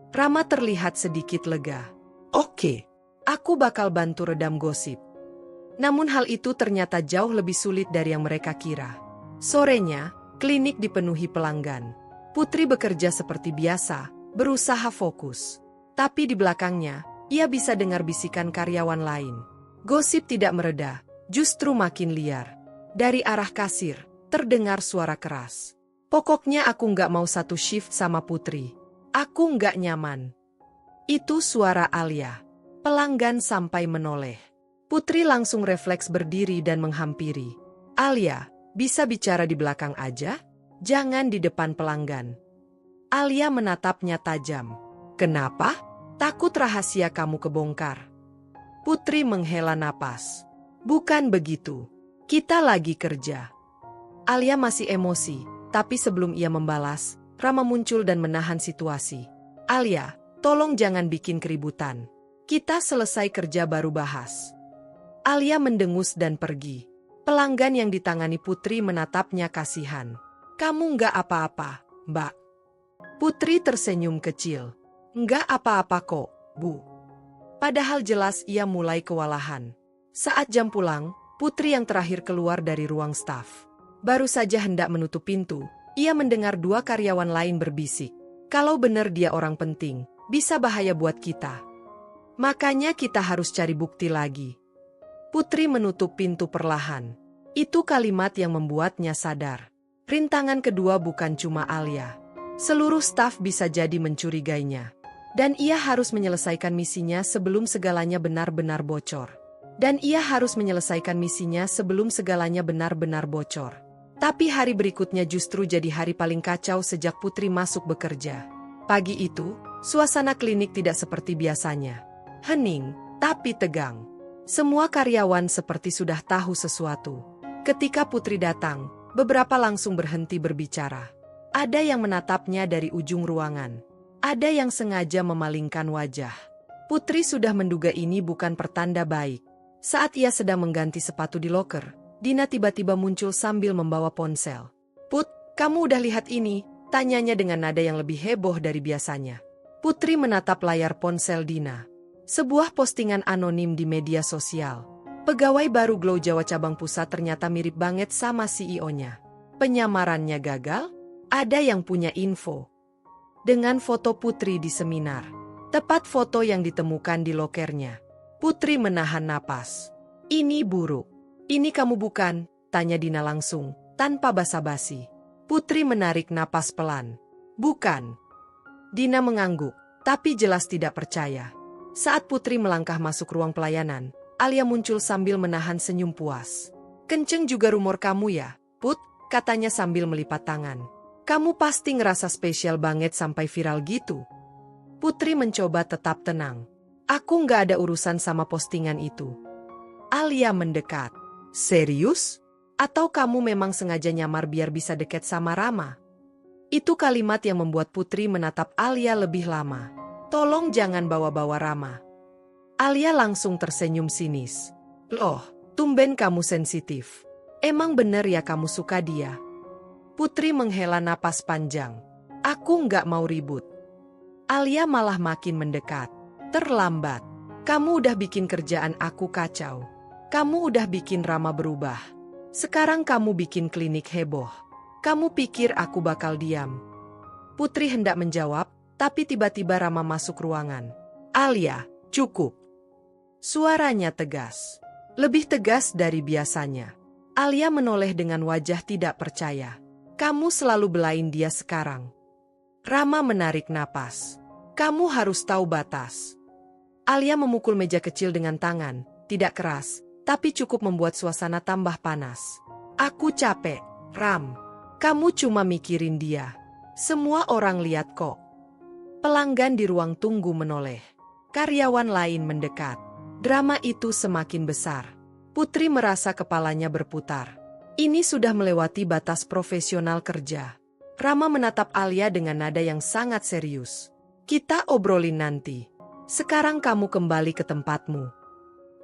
Rama terlihat sedikit lega. Oke, aku bakal bantu redam gosip. Namun hal itu ternyata jauh lebih sulit dari yang mereka kira. Sorenya, klinik dipenuhi pelanggan. Putri bekerja seperti biasa, berusaha fokus. Tapi di belakangnya, ia bisa dengar bisikan karyawan lain. Gosip tidak mereda, justru makin liar. Dari arah kasir, terdengar suara keras. Pokoknya aku nggak mau satu shift sama Putri. Aku nggak nyaman. Itu suara Alia. Pelanggan sampai menoleh. Putri langsung refleks berdiri dan menghampiri. Alia, bisa bicara di belakang aja? Jangan di depan pelanggan. Alia menatapnya tajam. Kenapa? Takut rahasia kamu kebongkar. Putri menghela napas. Bukan begitu. Kita lagi kerja. Alia masih emosi, tapi sebelum ia membalas, Rama muncul dan menahan situasi. Alia, tolong jangan bikin keributan. Kita selesai kerja baru bahas. Alia mendengus dan pergi. Pelanggan yang ditangani Putri menatapnya kasihan. Kamu nggak apa-apa, Mbak. Putri tersenyum kecil. Nggak apa-apa kok, Bu. Padahal jelas ia mulai kewalahan. Saat jam pulang, Putri yang terakhir keluar dari ruang staf. Baru saja hendak menutup pintu, ia mendengar dua karyawan lain berbisik. Kalau benar dia orang penting, bisa bahaya buat kita. Makanya kita harus cari bukti lagi. Putri menutup pintu perlahan. Itu kalimat yang membuatnya sadar. Rintangan kedua bukan cuma Alia. Seluruh staf bisa jadi mencurigainya. Dan ia harus menyelesaikan misinya sebelum segalanya benar-benar bocor. Tapi hari berikutnya justru jadi hari paling kacau sejak Putri masuk bekerja. Pagi itu, suasana klinik tidak seperti biasanya. Hening, tapi tegang. Semua karyawan seperti sudah tahu sesuatu. Ketika Putri datang, beberapa langsung berhenti berbicara. Ada yang menatapnya dari ujung ruangan. Ada yang sengaja memalingkan wajah. Putri sudah menduga ini bukan pertanda baik. Saat ia sedang mengganti sepatu di loker, Dina tiba-tiba muncul sambil membawa ponsel. Put, kamu udah lihat ini? Tanyanya dengan nada yang lebih heboh dari biasanya. Putri menatap layar ponsel Dina. Sebuah postingan anonim di media sosial. Pegawai baru Glow Jawa cabang pusat ternyata mirip banget sama CEO-nya. Penyamarannya gagal? Ada yang punya info. Dengan foto Putri di seminar. Tepat foto yang ditemukan di lokernya. Putri menahan napas. Ini buruk. Ini kamu bukan, Tanya Dina langsung, tanpa basa-basi. Putri menarik napas pelan. Bukan. Dina mengangguk, tapi jelas tidak percaya. Saat Putri melangkah masuk ruang pelayanan, Alia muncul sambil menahan senyum puas. Kenceng juga rumor kamu ya, Put, katanya sambil melipat tangan. Kamu pasti ngerasa spesial banget sampai viral gitu. Putri mencoba tetap tenang. Aku nggak ada urusan sama postingan itu. Alia mendekat. Serius? Atau kamu memang sengaja nyamar biar bisa deket sama Rama? Itu kalimat yang membuat Putri menatap Alia lebih lama. Tolong jangan bawa-bawa Rama. Alia langsung tersenyum sinis. Loh, tumben kamu sensitif. Emang bener ya kamu suka dia? Putri menghela napas panjang. Aku nggak mau ribut. Alia malah makin mendekat. Terlambat. Kamu udah bikin kerjaan aku kacau. Kamu udah bikin Rama berubah. Sekarang kamu bikin klinik heboh. Kamu pikir aku bakal diam? Putri hendak menjawab, tapi tiba-tiba Rama masuk ruangan. Alia, cukup. Suaranya tegas. Lebih tegas dari biasanya. Alia menoleh dengan wajah tidak percaya. Kamu selalu belain dia sekarang. Rama menarik napas. Kamu harus tahu batas. Alia memukul meja kecil dengan tangan, tidak keras, tapi cukup membuat suasana tambah panas. Aku capek, Ram. Kamu cuma mikirin dia. Semua orang lihat kok. Pelanggan di ruang tunggu menoleh. Karyawan lain mendekat. Drama itu semakin besar. Putri merasa kepalanya berputar. Ini sudah melewati batas profesional kerja. Rama menatap Alia dengan nada yang sangat serius. Kita obrolin nanti. Sekarang kamu kembali ke tempatmu.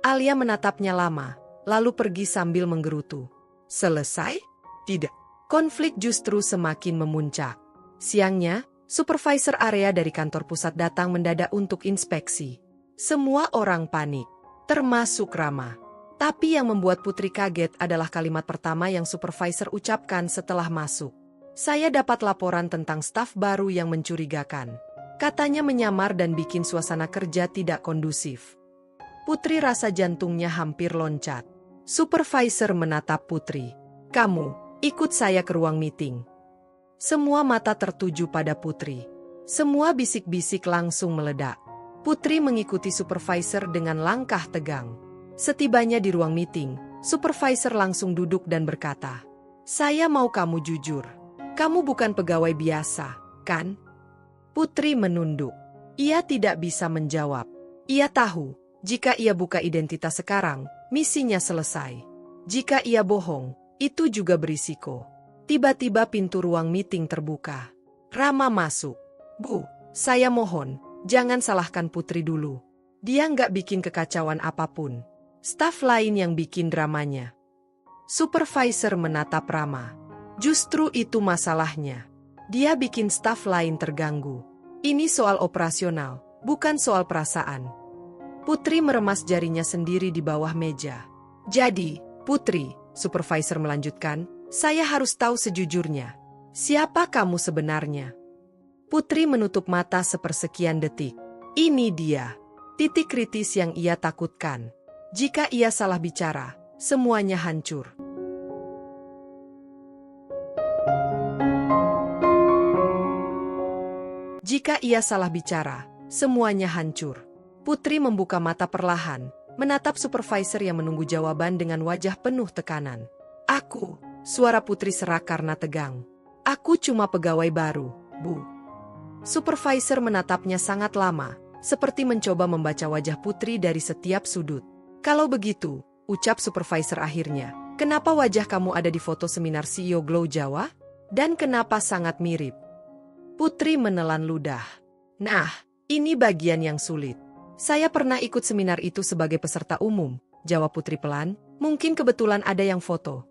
Alia menatapnya lama, lalu pergi sambil menggerutu. Selesai? Tidak. Konflik justru semakin memuncak. Siangnya, supervisor area dari kantor pusat datang mendadak untuk inspeksi. Semua orang panik, termasuk Rama. Tapi yang membuat Putri kaget adalah kalimat pertama yang supervisor ucapkan setelah masuk. Saya dapat laporan tentang staf baru yang mencurigakan. Katanya menyamar dan bikin suasana kerja tidak kondusif. Putri rasa jantungnya hampir loncat. Supervisor menatap Putri. Kamu, ikut saya ke ruang meeting. Semua mata tertuju pada Putri. Semua bisik-bisik langsung meledak. Putri mengikuti supervisor dengan langkah tegang. Setibanya di ruang meeting, supervisor langsung duduk dan berkata, saya mau kamu jujur. Kamu bukan pegawai biasa, kan? Putri menunduk. Ia tidak bisa menjawab. Ia tahu. Jika ia buka identitas sekarang, misinya selesai. Jika ia bohong, itu juga berisiko. Tiba-tiba pintu ruang meeting terbuka. Rama masuk. Bu, saya mohon, jangan salahkan Putri dulu. Dia nggak bikin kekacauan apapun. Staf lain yang bikin dramanya. Supervisor menatap Rama. Justru itu masalahnya. Dia bikin staf lain terganggu. Ini soal operasional, bukan soal perasaan. Putri meremas jarinya sendiri di bawah meja. Jadi, Putri, supervisor melanjutkan, saya harus tahu sejujurnya. Siapa kamu sebenarnya? Putri menutup mata sepersekian detik. Ini dia, titik kritis yang ia takutkan. Jika ia salah bicara, semuanya hancur. Jika ia salah bicara, semuanya hancur. Putri membuka mata perlahan, menatap supervisor yang menunggu jawaban dengan wajah penuh tekanan. Aku, suara Putri serak karena tegang. Aku cuma pegawai baru, Bu. Supervisor menatapnya sangat lama, seperti mencoba membaca wajah Putri dari setiap sudut. Kalau begitu, ucap supervisor akhirnya, kenapa wajah kamu ada di foto seminar CEO Glow Jawa? Dan kenapa sangat mirip? Putri menelan ludah. Nah, ini bagian yang sulit. Saya pernah ikut seminar itu sebagai peserta umum, jawab Putri pelan, mungkin kebetulan ada yang foto.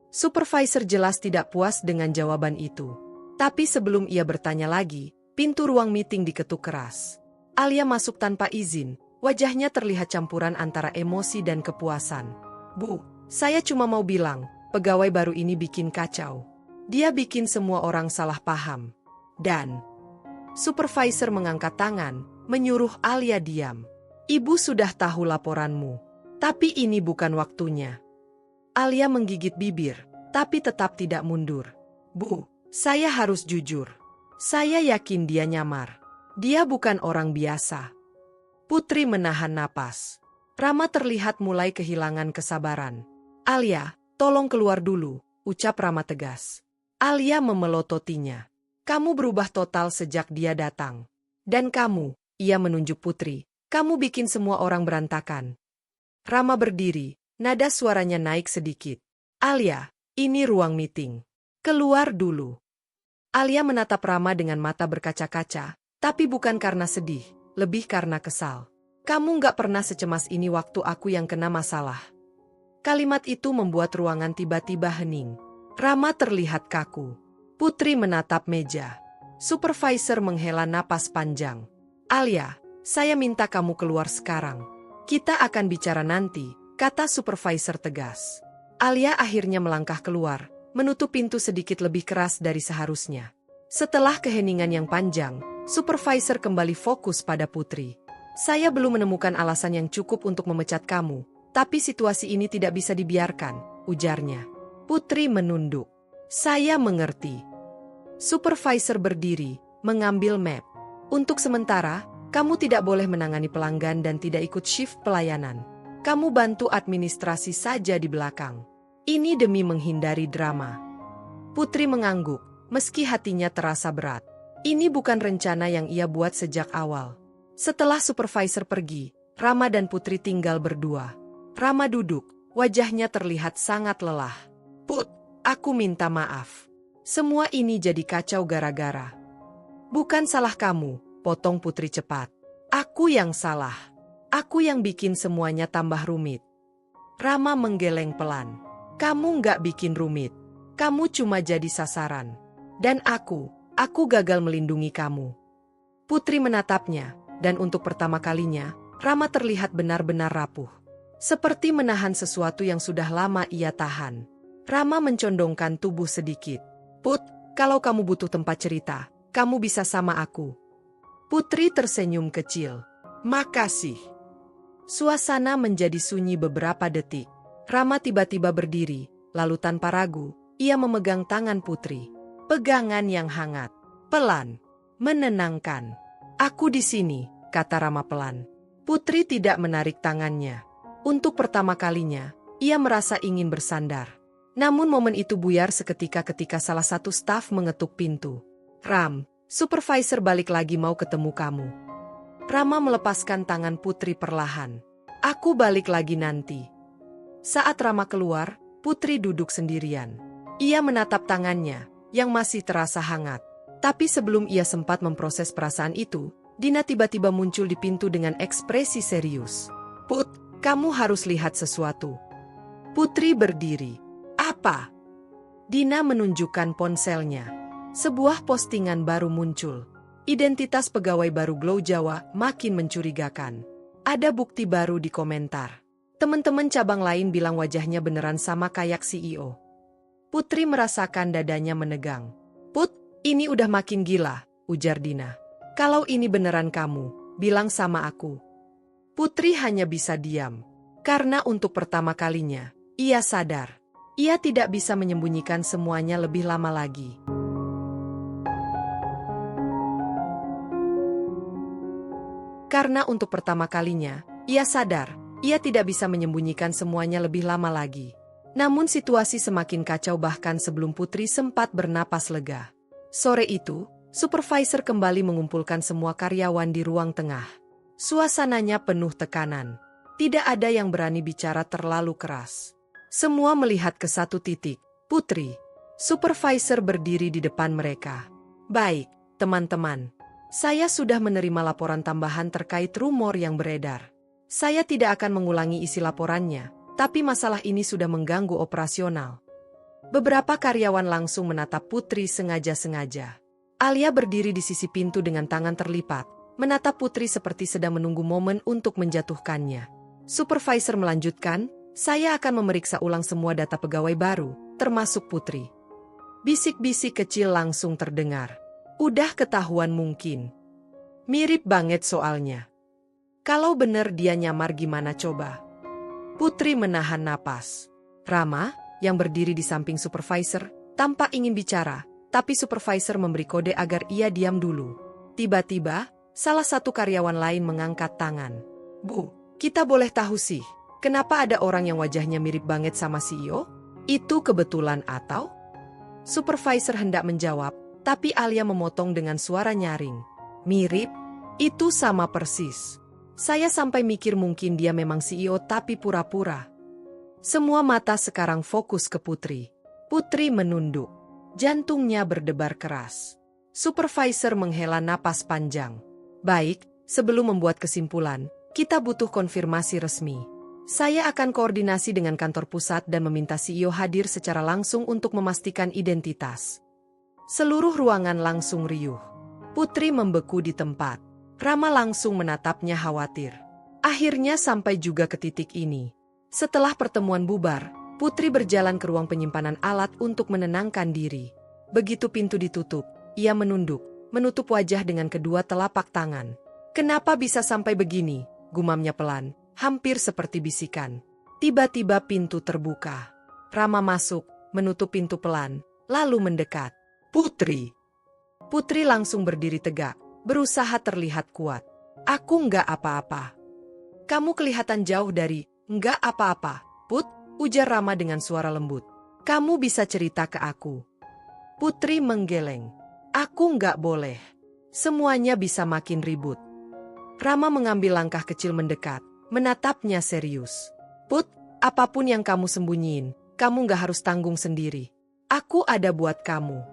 Supervisor jelas tidak puas dengan jawaban itu. Tapi sebelum ia bertanya lagi, pintu ruang meeting diketuk keras. Alia masuk tanpa izin, wajahnya terlihat campuran antara emosi dan kepuasan. Bu, saya cuma mau bilang, pegawai baru ini bikin kacau. Dia bikin semua orang salah paham. Dan supervisor mengangkat tangan, menyuruh Alia diam. Ibu sudah tahu laporanmu, tapi ini bukan waktunya. Alia menggigit bibir, tapi tetap tidak mundur. Bu, saya harus jujur. Saya yakin dia nyamar. Dia bukan orang biasa. Putri menahan napas. Rama terlihat mulai kehilangan kesabaran. Alia, tolong keluar dulu, ucap Rama tegas. Alia memelototinya. Kamu berubah total sejak dia datang. Dan kamu, ia menunjuk Putri, kamu bikin semua orang berantakan. Rama berdiri, nada suaranya naik sedikit. Alia, ini ruang meeting. Keluar dulu. Alia menatap Rama dengan mata berkaca-kaca, tapi bukan karena sedih, lebih karena kesal. Kamu nggak pernah secemas ini waktu aku yang kena masalah. Kalimat itu membuat ruangan tiba-tiba hening. Rama terlihat kaku. Putri menatap meja. Supervisor menghela napas panjang. Alia, saya minta kamu keluar sekarang. Kita akan bicara nanti, kata supervisor tegas. Alia akhirnya melangkah keluar, menutup pintu sedikit lebih keras dari seharusnya. Setelah keheningan yang panjang, supervisor kembali fokus pada Putri. Saya belum menemukan alasan yang cukup untuk memecat kamu, tapi situasi ini tidak bisa dibiarkan, ujarnya. Putri menunduk. Saya mengerti. Supervisor berdiri, mengambil map. Untuk sementara, kamu tidak boleh menangani pelanggan dan tidak ikut shift pelayanan. Kamu bantu administrasi saja di belakang. Ini demi menghindari drama. Putri mengangguk, meski hatinya terasa berat. Ini bukan rencana yang ia buat sejak awal. Setelah supervisor pergi, Rama dan Putri tinggal berdua. Rama duduk, wajahnya terlihat sangat lelah. Put, aku minta maaf. Semua ini jadi kacau gara-gara. Bukan salah kamu, potong Putri cepat. Aku yang salah. Aku yang bikin semuanya tambah rumit. Rama menggeleng pelan. Kamu nggak bikin rumit. Kamu cuma jadi sasaran. Dan aku gagal melindungi kamu. Putri menatapnya, dan untuk pertama kalinya, Rama terlihat benar-benar rapuh. Seperti menahan sesuatu yang sudah lama ia tahan. Rama mencondongkan tubuh sedikit. Put, kalau kamu butuh tempat cerita, kamu bisa sama aku. Putri tersenyum kecil. Makasih. Suasana menjadi sunyi beberapa detik. Rama tiba-tiba berdiri, lalu tanpa ragu, ia memegang tangan Putri. Pegangan yang hangat, pelan, menenangkan. Aku di sini, kata Rama pelan. Putri tidak menarik tangannya. Untuk pertama kalinya, ia merasa ingin bersandar. Namun momen itu buyar seketika ketika salah satu staf mengetuk pintu. Ram, supervisor balik lagi mau ketemu kamu. Rama melepaskan tangan Putri perlahan. Aku balik lagi nanti. Saat Rama keluar, Putri duduk sendirian. Ia menatap tangannya, yang masih terasa hangat. Tapi sebelum ia sempat memproses perasaan itu, Dina tiba-tiba muncul di pintu dengan ekspresi serius. Put, kamu harus lihat sesuatu. Putri berdiri. Apa? Dina menunjukkan ponselnya. Sebuah postingan baru muncul. Identitas pegawai baru Glow Jawa makin mencurigakan. Ada bukti baru di komentar. Teman-teman cabang lain bilang wajahnya beneran sama kayak CEO. Putri merasakan dadanya menegang. Put, ini udah makin gila, ujar Dina. Kalau ini beneran kamu, bilang sama aku. Putri hanya bisa diam. Karena untuk pertama kalinya, ia sadar. Ia tidak bisa menyembunyikan semuanya lebih lama lagi. Karena untuk pertama kalinya, ia sadar. Ia tidak bisa menyembunyikan semuanya lebih lama lagi. Namun situasi semakin kacau bahkan sebelum Putri sempat bernapas lega. Sore itu, supervisor kembali mengumpulkan semua karyawan di ruang tengah. Suasananya penuh tekanan. Tidak ada yang berani bicara terlalu keras. Semua melihat ke satu titik, Putri. Supervisor berdiri di depan mereka. Baik, teman-teman. Saya sudah menerima laporan tambahan terkait rumor yang beredar. Saya tidak akan mengulangi isi laporannya, tapi masalah ini sudah mengganggu operasional. Beberapa karyawan langsung menatap Putri sengaja-sengaja. Alia berdiri di sisi pintu dengan tangan terlipat, menatap Putri seperti sedang menunggu momen untuk menjatuhkannya. Supervisor melanjutkan, saya akan memeriksa ulang semua data pegawai baru, termasuk Putri. Bisik-bisik kecil langsung terdengar. Udah ketahuan mungkin. Mirip banget soalnya. Kalau bener dia nyamar gimana coba? Putri menahan napas. Rama, yang berdiri di samping supervisor, tampak ingin bicara, tapi supervisor memberi kode agar ia diam dulu. Tiba-tiba, salah satu karyawan lain mengangkat tangan. Bu, kita boleh tahu sih, kenapa ada orang yang wajahnya mirip banget sama CEO? Itu kebetulan atau? Supervisor hendak menjawab, tapi Alia memotong dengan suara nyaring. Mirip? Itu sama persis. Saya sampai mikir mungkin dia memang CEO tapi pura-pura. Semua mata sekarang fokus ke Putri. Putri menunduk. Jantungnya berdebar keras. Supervisor menghela napas panjang. Baik, sebelum membuat kesimpulan, kita butuh konfirmasi resmi. Saya akan koordinasi dengan kantor pusat dan meminta CEO hadir secara langsung untuk memastikan identitas. Seluruh ruangan langsung riuh. Putri membeku di tempat. Rama langsung menatapnya khawatir. Akhirnya sampai juga ke titik ini. Setelah pertemuan bubar, Putri berjalan ke ruang penyimpanan alat untuk menenangkan diri. Begitu pintu ditutup, ia menunduk, menutup wajah dengan kedua telapak tangan. Kenapa bisa sampai begini? Gumamnya pelan, hampir seperti bisikan. Tiba-tiba pintu terbuka. Rama masuk, menutup pintu pelan, lalu mendekat. Putri! Putri langsung berdiri tegak, berusaha terlihat kuat. Aku nggak apa-apa. Kamu kelihatan jauh dari... Enggak apa-apa, Put, ujar Rama dengan suara lembut. Kamu bisa cerita ke aku. Putri menggeleng. Aku enggak boleh. Semuanya bisa makin ribut. Rama mengambil langkah kecil mendekat, menatapnya serius. Put, apapun yang kamu sembunyiin, kamu enggak harus tanggung sendiri. Aku ada buat kamu.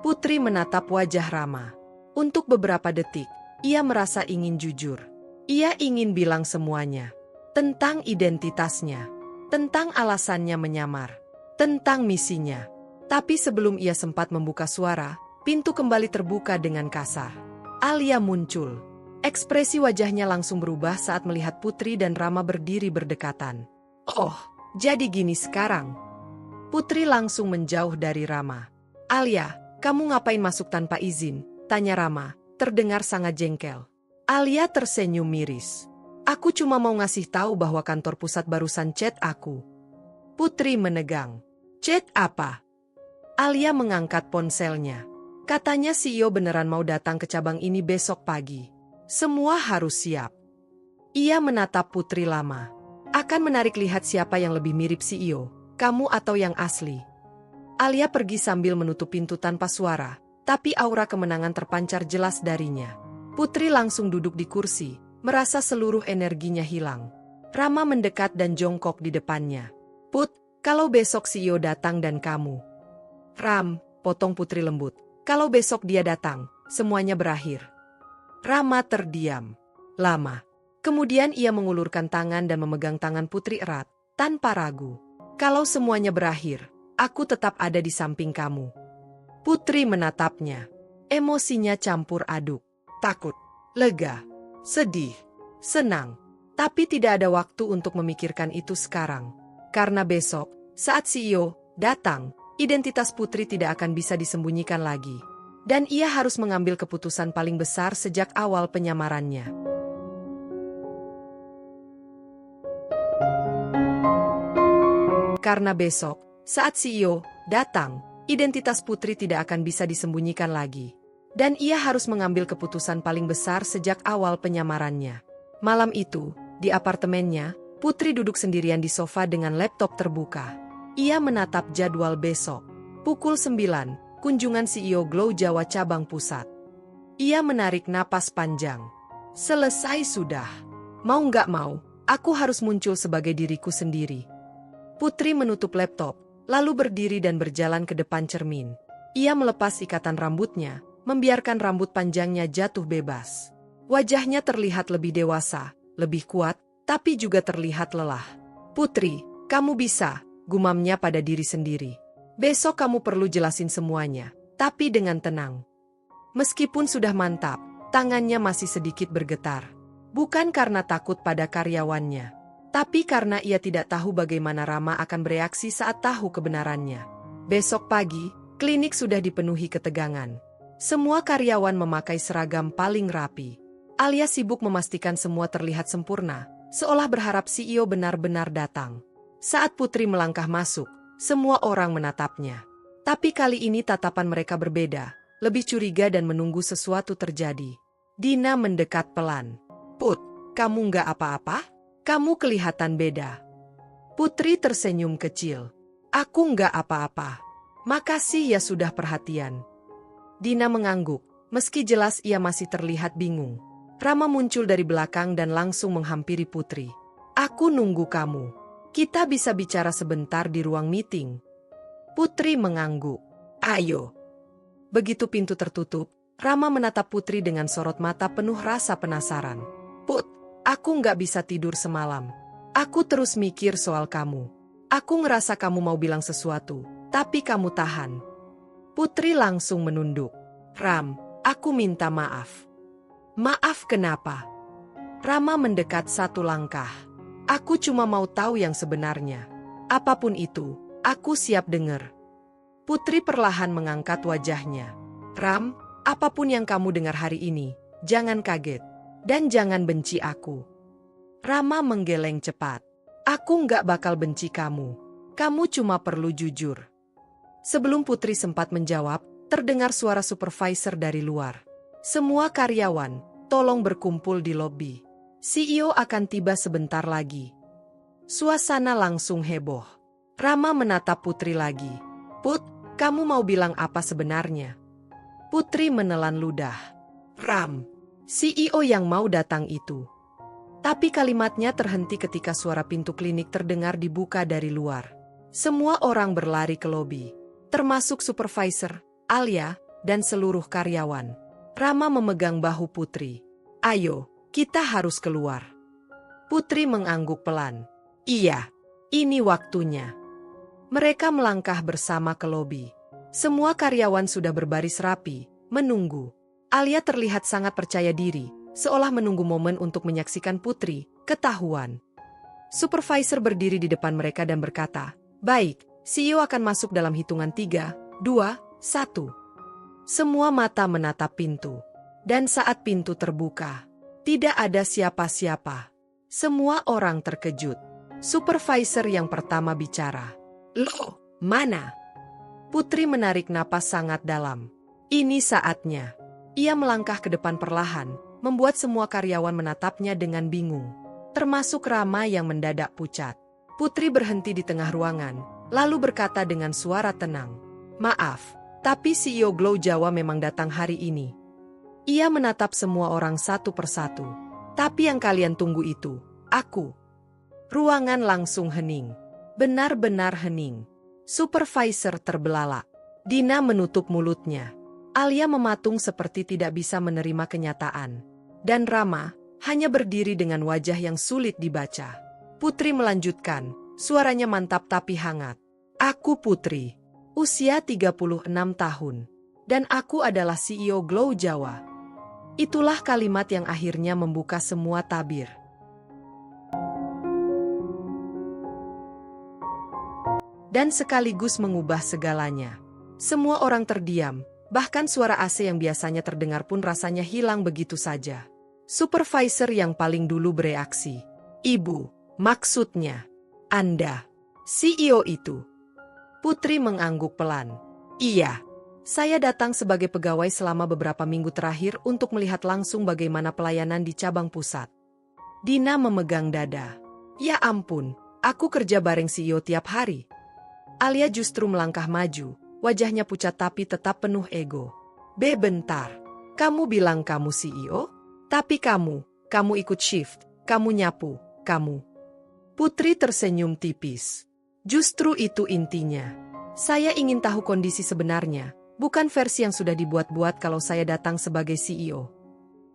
Putri menatap wajah Rama. Untuk beberapa detik, ia merasa ingin jujur. Ia ingin bilang semuanya. Tentang identitasnya, tentang alasannya menyamar, tentang misinya. Tapi sebelum ia sempat membuka suara, pintu kembali terbuka dengan kasar. Alia muncul. Ekspresi wajahnya langsung berubah saat melihat Putri dan Rama berdiri berdekatan. Oh, jadi gini sekarang. Putri langsung menjauh dari Rama. Alia, kamu ngapain masuk tanpa izin? Tanya Rama, terdengar sangat jengkel. Alia tersenyum miris. Aku cuma mau ngasih tahu bahwa kantor pusat barusan chat aku. Putri menegang. Chat apa? Alia mengangkat ponselnya. Katanya CEO beneran mau datang ke cabang ini besok pagi. Semua harus siap. Ia menatap Putri lama. Akan menarik lihat siapa yang lebih mirip CEO, kamu atau yang asli. Alia pergi sambil menutup pintu tanpa suara, tapi aura kemenangan terpancar jelas darinya. Putri langsung duduk di kursi. Merasa seluruh energinya hilang. Rama mendekat dan jongkok di depannya. Put, kalau besok CEO datang dan kamu. Ram, potong Putri lembut. Kalau besok dia datang, semuanya berakhir. Rama terdiam. Lama. Kemudian ia mengulurkan tangan dan memegang tangan Putri erat, tanpa ragu. Kalau semuanya berakhir, aku tetap ada di samping kamu. Putri menatapnya. Emosinya campur aduk. Takut. Lega. Sedih, senang, tapi tidak ada waktu untuk memikirkan itu sekarang. Karena besok, saat CEO datang, identitas Putri tidak akan bisa disembunyikan lagi. Dan ia harus mengambil keputusan paling besar sejak awal penyamarannya. Karena besok, saat CEO datang, identitas Putri tidak akan bisa disembunyikan lagi. Dan ia harus mengambil keputusan paling besar sejak awal penyamarannya. Malam itu, di apartemennya, Putri duduk sendirian di sofa dengan laptop terbuka. Ia menatap jadwal besok. Pukul 9, kunjungan CEO Glow Jawa Cabang Pusat. Ia menarik napas panjang. Selesai sudah. Mau nggak mau, aku harus muncul sebagai diriku sendiri. Putri menutup laptop, lalu berdiri dan berjalan ke depan cermin. Ia melepas ikatan rambutnya, membiarkan rambut panjangnya jatuh bebas. Wajahnya terlihat lebih dewasa, lebih kuat, tapi juga terlihat lelah. Putri, kamu bisa, gumamnya pada diri sendiri. Besok kamu perlu jelasin semuanya, tapi dengan tenang. Meskipun sudah mantap, tangannya masih sedikit bergetar. Bukan karena takut pada karyawannya, tapi karena ia tidak tahu bagaimana Rama akan bereaksi saat tahu kebenarannya. Besok pagi, klinik sudah dipenuhi ketegangan. Semua karyawan memakai seragam paling rapi. Alia sibuk memastikan semua terlihat sempurna, seolah berharap CEO benar-benar datang. Saat Putri melangkah masuk, semua orang menatapnya. Tapi kali ini tatapan mereka berbeda, lebih curiga dan menunggu sesuatu terjadi. Dina mendekat pelan. "Put, kamu nggak apa-apa? Kamu kelihatan beda." Putri tersenyum kecil. "Aku nggak apa-apa. Makasih ya sudah perhatian." Dina mengangguk, meski jelas ia masih terlihat bingung. Rama muncul dari belakang dan langsung menghampiri Putri. "Aku nunggu kamu. Kita bisa bicara sebentar di ruang meeting." Putri mengangguk. "Ayo." Begitu pintu tertutup, Rama menatap Putri dengan sorot mata penuh rasa penasaran. "Put, aku nggak bisa tidur semalam. Aku terus mikir soal kamu. Aku ngerasa kamu mau bilang sesuatu, tapi kamu tahan." Putri langsung menunduk. "Ram, aku minta maaf." "Maaf kenapa?" Rama mendekat satu langkah. "Aku cuma mau tahu yang sebenarnya. Apapun itu, aku siap dengar." Putri perlahan mengangkat wajahnya. "Ram, apapun yang kamu dengar hari ini, jangan kaget. Dan jangan benci aku." Rama menggeleng cepat. "Aku nggak bakal benci kamu. Kamu cuma perlu jujur." Sebelum Putri sempat menjawab, terdengar suara supervisor dari luar. "Semua karyawan, tolong berkumpul di lobi. CEO akan tiba sebentar lagi." Suasana langsung heboh. Rama menatap Putri lagi. "Put, kamu mau bilang apa sebenarnya?" Putri menelan ludah. "Ram, CEO yang mau datang itu." Tapi kalimatnya terhenti ketika suara pintu klinik terdengar dibuka dari luar. Semua orang berlari ke lobi, termasuk supervisor, Alia, dan seluruh karyawan. Rama memegang bahu Putri. "Ayo, kita harus keluar." Putri mengangguk pelan. "Iya, ini waktunya." Mereka melangkah bersama ke lobi. Semua karyawan sudah berbaris rapi, menunggu. Alia terlihat sangat percaya diri, seolah menunggu momen untuk menyaksikan Putri ketahuan. Supervisor berdiri di depan mereka dan berkata, "Baik, CEO akan masuk dalam hitungan 3, 2, 1. Semua mata menatap pintu. Dan saat pintu terbuka, tidak ada siapa-siapa. Semua orang terkejut. Supervisor yang pertama bicara. "Loh, mana?" Putri menarik napas sangat dalam. Ini saatnya. Ia melangkah ke depan perlahan, membuat semua karyawan menatapnya dengan bingung. Termasuk Rama yang mendadak pucat. Putri berhenti di tengah ruangan, lalu berkata dengan suara tenang, "Maaf, tapi CEO Glow Jawa memang datang hari ini." Ia menatap semua orang satu persatu. "Tapi yang kalian tunggu itu, aku." Ruangan langsung hening. Benar-benar hening. Supervisor terbelalak. Dina menutup mulutnya. Alia mematung seperti tidak bisa menerima kenyataan. Dan Rama hanya berdiri dengan wajah yang sulit dibaca. Putri melanjutkan, suaranya mantap tapi hangat. "Aku Putri, usia 36 tahun. Dan aku adalah CEO Glow Jawa." Itulah kalimat yang akhirnya membuka semua tabir. Dan sekaligus mengubah segalanya. Semua orang terdiam, bahkan suara AC yang biasanya terdengar pun rasanya hilang begitu saja. Supervisor yang paling dulu bereaksi. "Ibu, maksudnya Anda, CEO itu?" Putri mengangguk pelan. "Iya, saya datang sebagai pegawai selama beberapa minggu terakhir untuk melihat langsung bagaimana pelayanan di cabang pusat." Dina memegang dada. "Ya ampun, aku kerja bareng CEO tiap hari." Alia justru melangkah maju, wajahnya pucat tapi tetap penuh ego. Bentar. Kamu bilang kamu CEO? Tapi kamu ikut shift, kamu nyapu, kamu." Putri tersenyum tipis. "Justru itu intinya. Saya ingin tahu kondisi sebenarnya, bukan versi yang sudah dibuat-buat kalau saya datang sebagai CEO."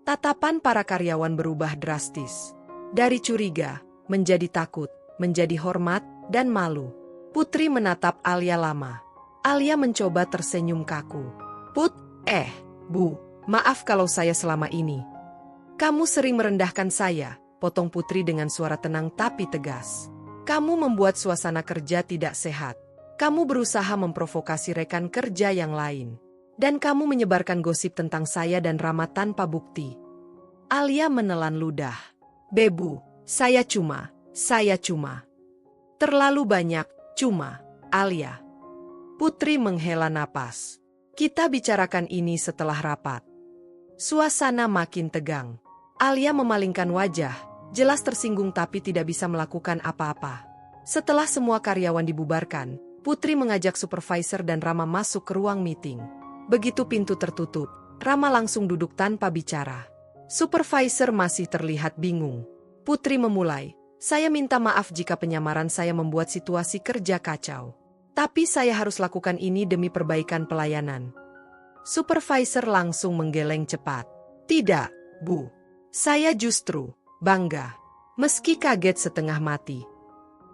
Tatapan para karyawan berubah drastis. Dari curiga, menjadi takut, menjadi hormat, dan malu. Putri menatap Alia lama. Alia mencoba tersenyum kaku. Bu, maaf kalau saya selama ini." "Kamu sering merendahkan saya," potong Putri dengan suara tenang tapi tegas. "Kamu membuat suasana kerja tidak sehat. Kamu berusaha memprovokasi rekan kerja yang lain. Dan kamu menyebarkan gosip tentang saya dan Rama tanpa bukti." Alia menelan ludah. "Bebu, saya cuma." Terlalu banyak, cuma, Alia. Putri menghela napas. Kita bicarakan ini setelah rapat. Suasana makin tegang. Alia memalingkan wajah, jelas tersinggung tapi tidak bisa melakukan apa-apa. Setelah semua karyawan dibubarkan, Putri mengajak supervisor dan Rama masuk ke ruang meeting. Begitu pintu tertutup, Rama langsung duduk tanpa bicara. Supervisor masih terlihat bingung. Putri memulai, "Saya minta maaf jika penyamaran saya membuat situasi kerja kacau. Tapi saya harus lakukan ini demi perbaikan pelayanan." Supervisor langsung menggeleng cepat. "Tidak, Bu. Saya justru bangga." Meski kaget setengah mati.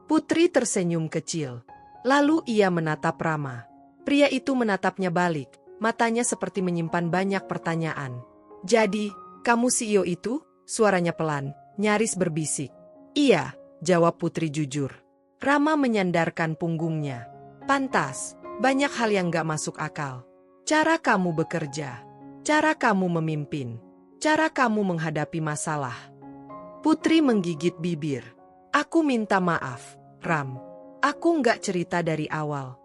Putri tersenyum kecil. Lalu ia menatap Rama. Pria itu menatapnya balik, matanya seperti menyimpan banyak pertanyaan. "Jadi, kamu CEO itu?" Suaranya pelan, nyaris berbisik. "Iya," jawab Putri jujur. Rama menyandarkan punggungnya. "Pantas, banyak hal yang gak masuk akal. Cara kamu bekerja, cara kamu memimpin, cara kamu menghadapi masalah." Putri menggigit bibir. "Aku minta maaf, Ram. Aku nggak cerita dari awal."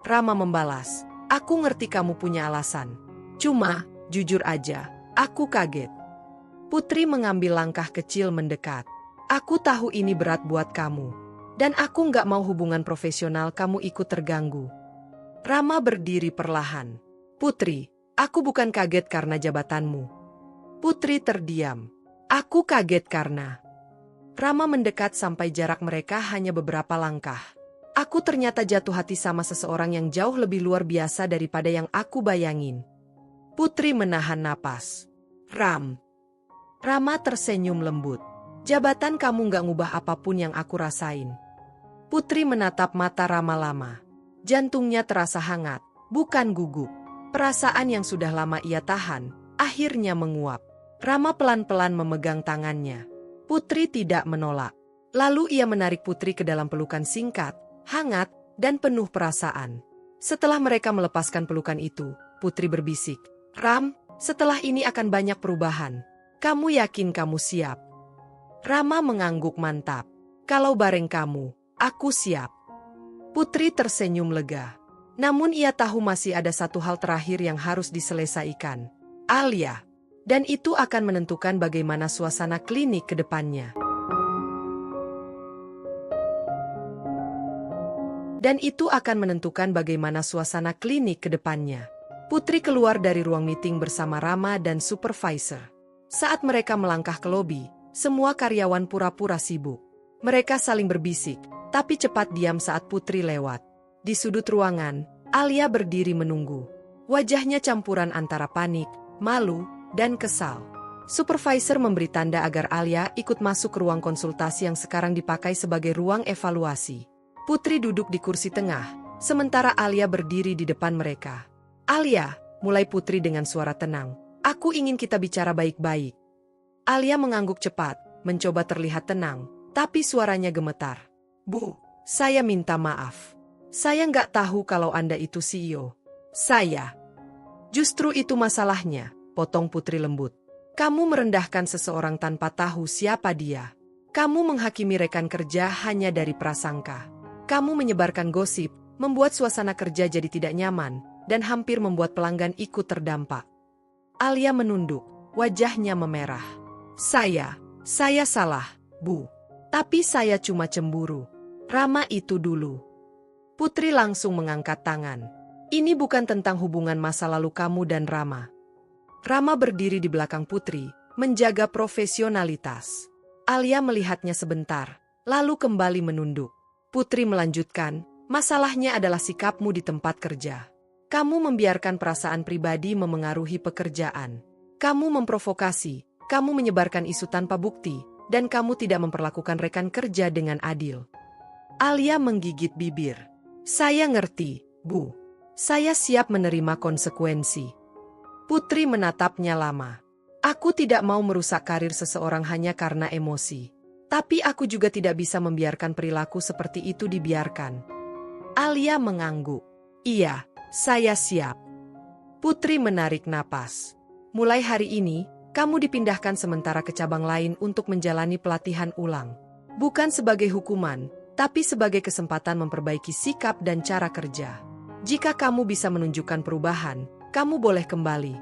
Rama membalas, "Aku ngerti kamu punya alasan. Cuma, jujur aja, aku kaget." Putri mengambil langkah kecil mendekat. "Aku tahu ini berat buat kamu. Dan aku nggak mau hubungan profesional kamu ikut terganggu." Rama berdiri perlahan. "Putri, aku bukan kaget karena jabatanmu." Putri terdiam. "Aku kaget karena..." Rama mendekat sampai jarak mereka hanya beberapa langkah. "Aku ternyata jatuh hati sama seseorang yang jauh lebih luar biasa daripada yang aku bayangin." Putri menahan napas. "Ram." Rama tersenyum lembut. "Jabatan kamu gak ngubah apapun yang aku rasain." Putri menatap mata Rama lama. Jantungnya terasa hangat, bukan gugup. Perasaan yang sudah lama ia tahan, akhirnya menguap. Rama pelan-pelan memegang tangannya. Putri tidak menolak. Lalu ia menarik Putri ke dalam pelukan singkat, hangat, dan penuh perasaan. Setelah mereka melepaskan pelukan itu, Putri berbisik, "Ram, setelah ini akan banyak perubahan. Kamu yakin kamu siap?" Rama mengangguk mantap. "Kalau bareng kamu, aku siap." Putri tersenyum lega. Namun ia tahu masih ada satu hal terakhir yang harus diselesaikan. Alia. Dan itu akan menentukan bagaimana suasana klinik ke depannya. Putri keluar dari ruang meeting bersama Rama dan supervisor. Saat mereka melangkah ke lobi, semua karyawan pura-pura sibuk. Mereka saling berbisik, tapi cepat diam saat Putri lewat. Di sudut ruangan, Alia berdiri menunggu. Wajahnya campuran antara panik, malu, dan kesal. Supervisor memberi tanda agar Alia ikut masuk ke ruang konsultasi yang sekarang dipakai sebagai ruang evaluasi. Putri duduk di kursi tengah, sementara Alia berdiri di depan mereka. "Alia," mulai Putri dengan suara tenang, "aku ingin kita bicara baik-baik." Alia mengangguk cepat, mencoba terlihat tenang, tapi suaranya gemetar. "Bu, saya minta maaf. Saya nggak tahu kalau Anda itu CEO. Saya..." "Justru itu masalahnya," potong Putri lembut. "Kamu merendahkan seseorang tanpa tahu siapa dia. Kamu menghakimi rekan kerja hanya dari prasangka. Kamu menyebarkan gosip, membuat suasana kerja jadi tidak nyaman, dan hampir membuat pelanggan ikut terdampak." Alia menunduk, wajahnya memerah. Saya salah, Bu. Tapi saya cuma cemburu. Rama itu dulu." Putri langsung mengangkat tangan. "Ini bukan tentang hubungan masa lalu kamu dan Rama." Rama berdiri di belakang Putri, menjaga profesionalitas. Alia melihatnya sebentar, lalu kembali menunduk. Putri melanjutkan, "Masalahnya adalah sikapmu di tempat kerja. Kamu membiarkan perasaan pribadi memengaruhi pekerjaan. Kamu memprovokasi, kamu menyebarkan isu tanpa bukti, dan kamu tidak memperlakukan rekan kerja dengan adil." Alia menggigit bibir. "Saya ngerti, Bu. Saya siap menerima konsekuensi." Putri menatapnya lama. "Aku tidak mau merusak karir seseorang hanya karena emosi. Tapi aku juga tidak bisa membiarkan perilaku seperti itu dibiarkan." Alia mengangguk. "Iya, saya siap." Putri menarik napas. "Mulai hari ini, kamu dipindahkan sementara ke cabang lain untuk menjalani pelatihan ulang. Bukan sebagai hukuman, tapi sebagai kesempatan memperbaiki sikap dan cara kerja. Jika kamu bisa menunjukkan perubahan, kamu boleh kembali.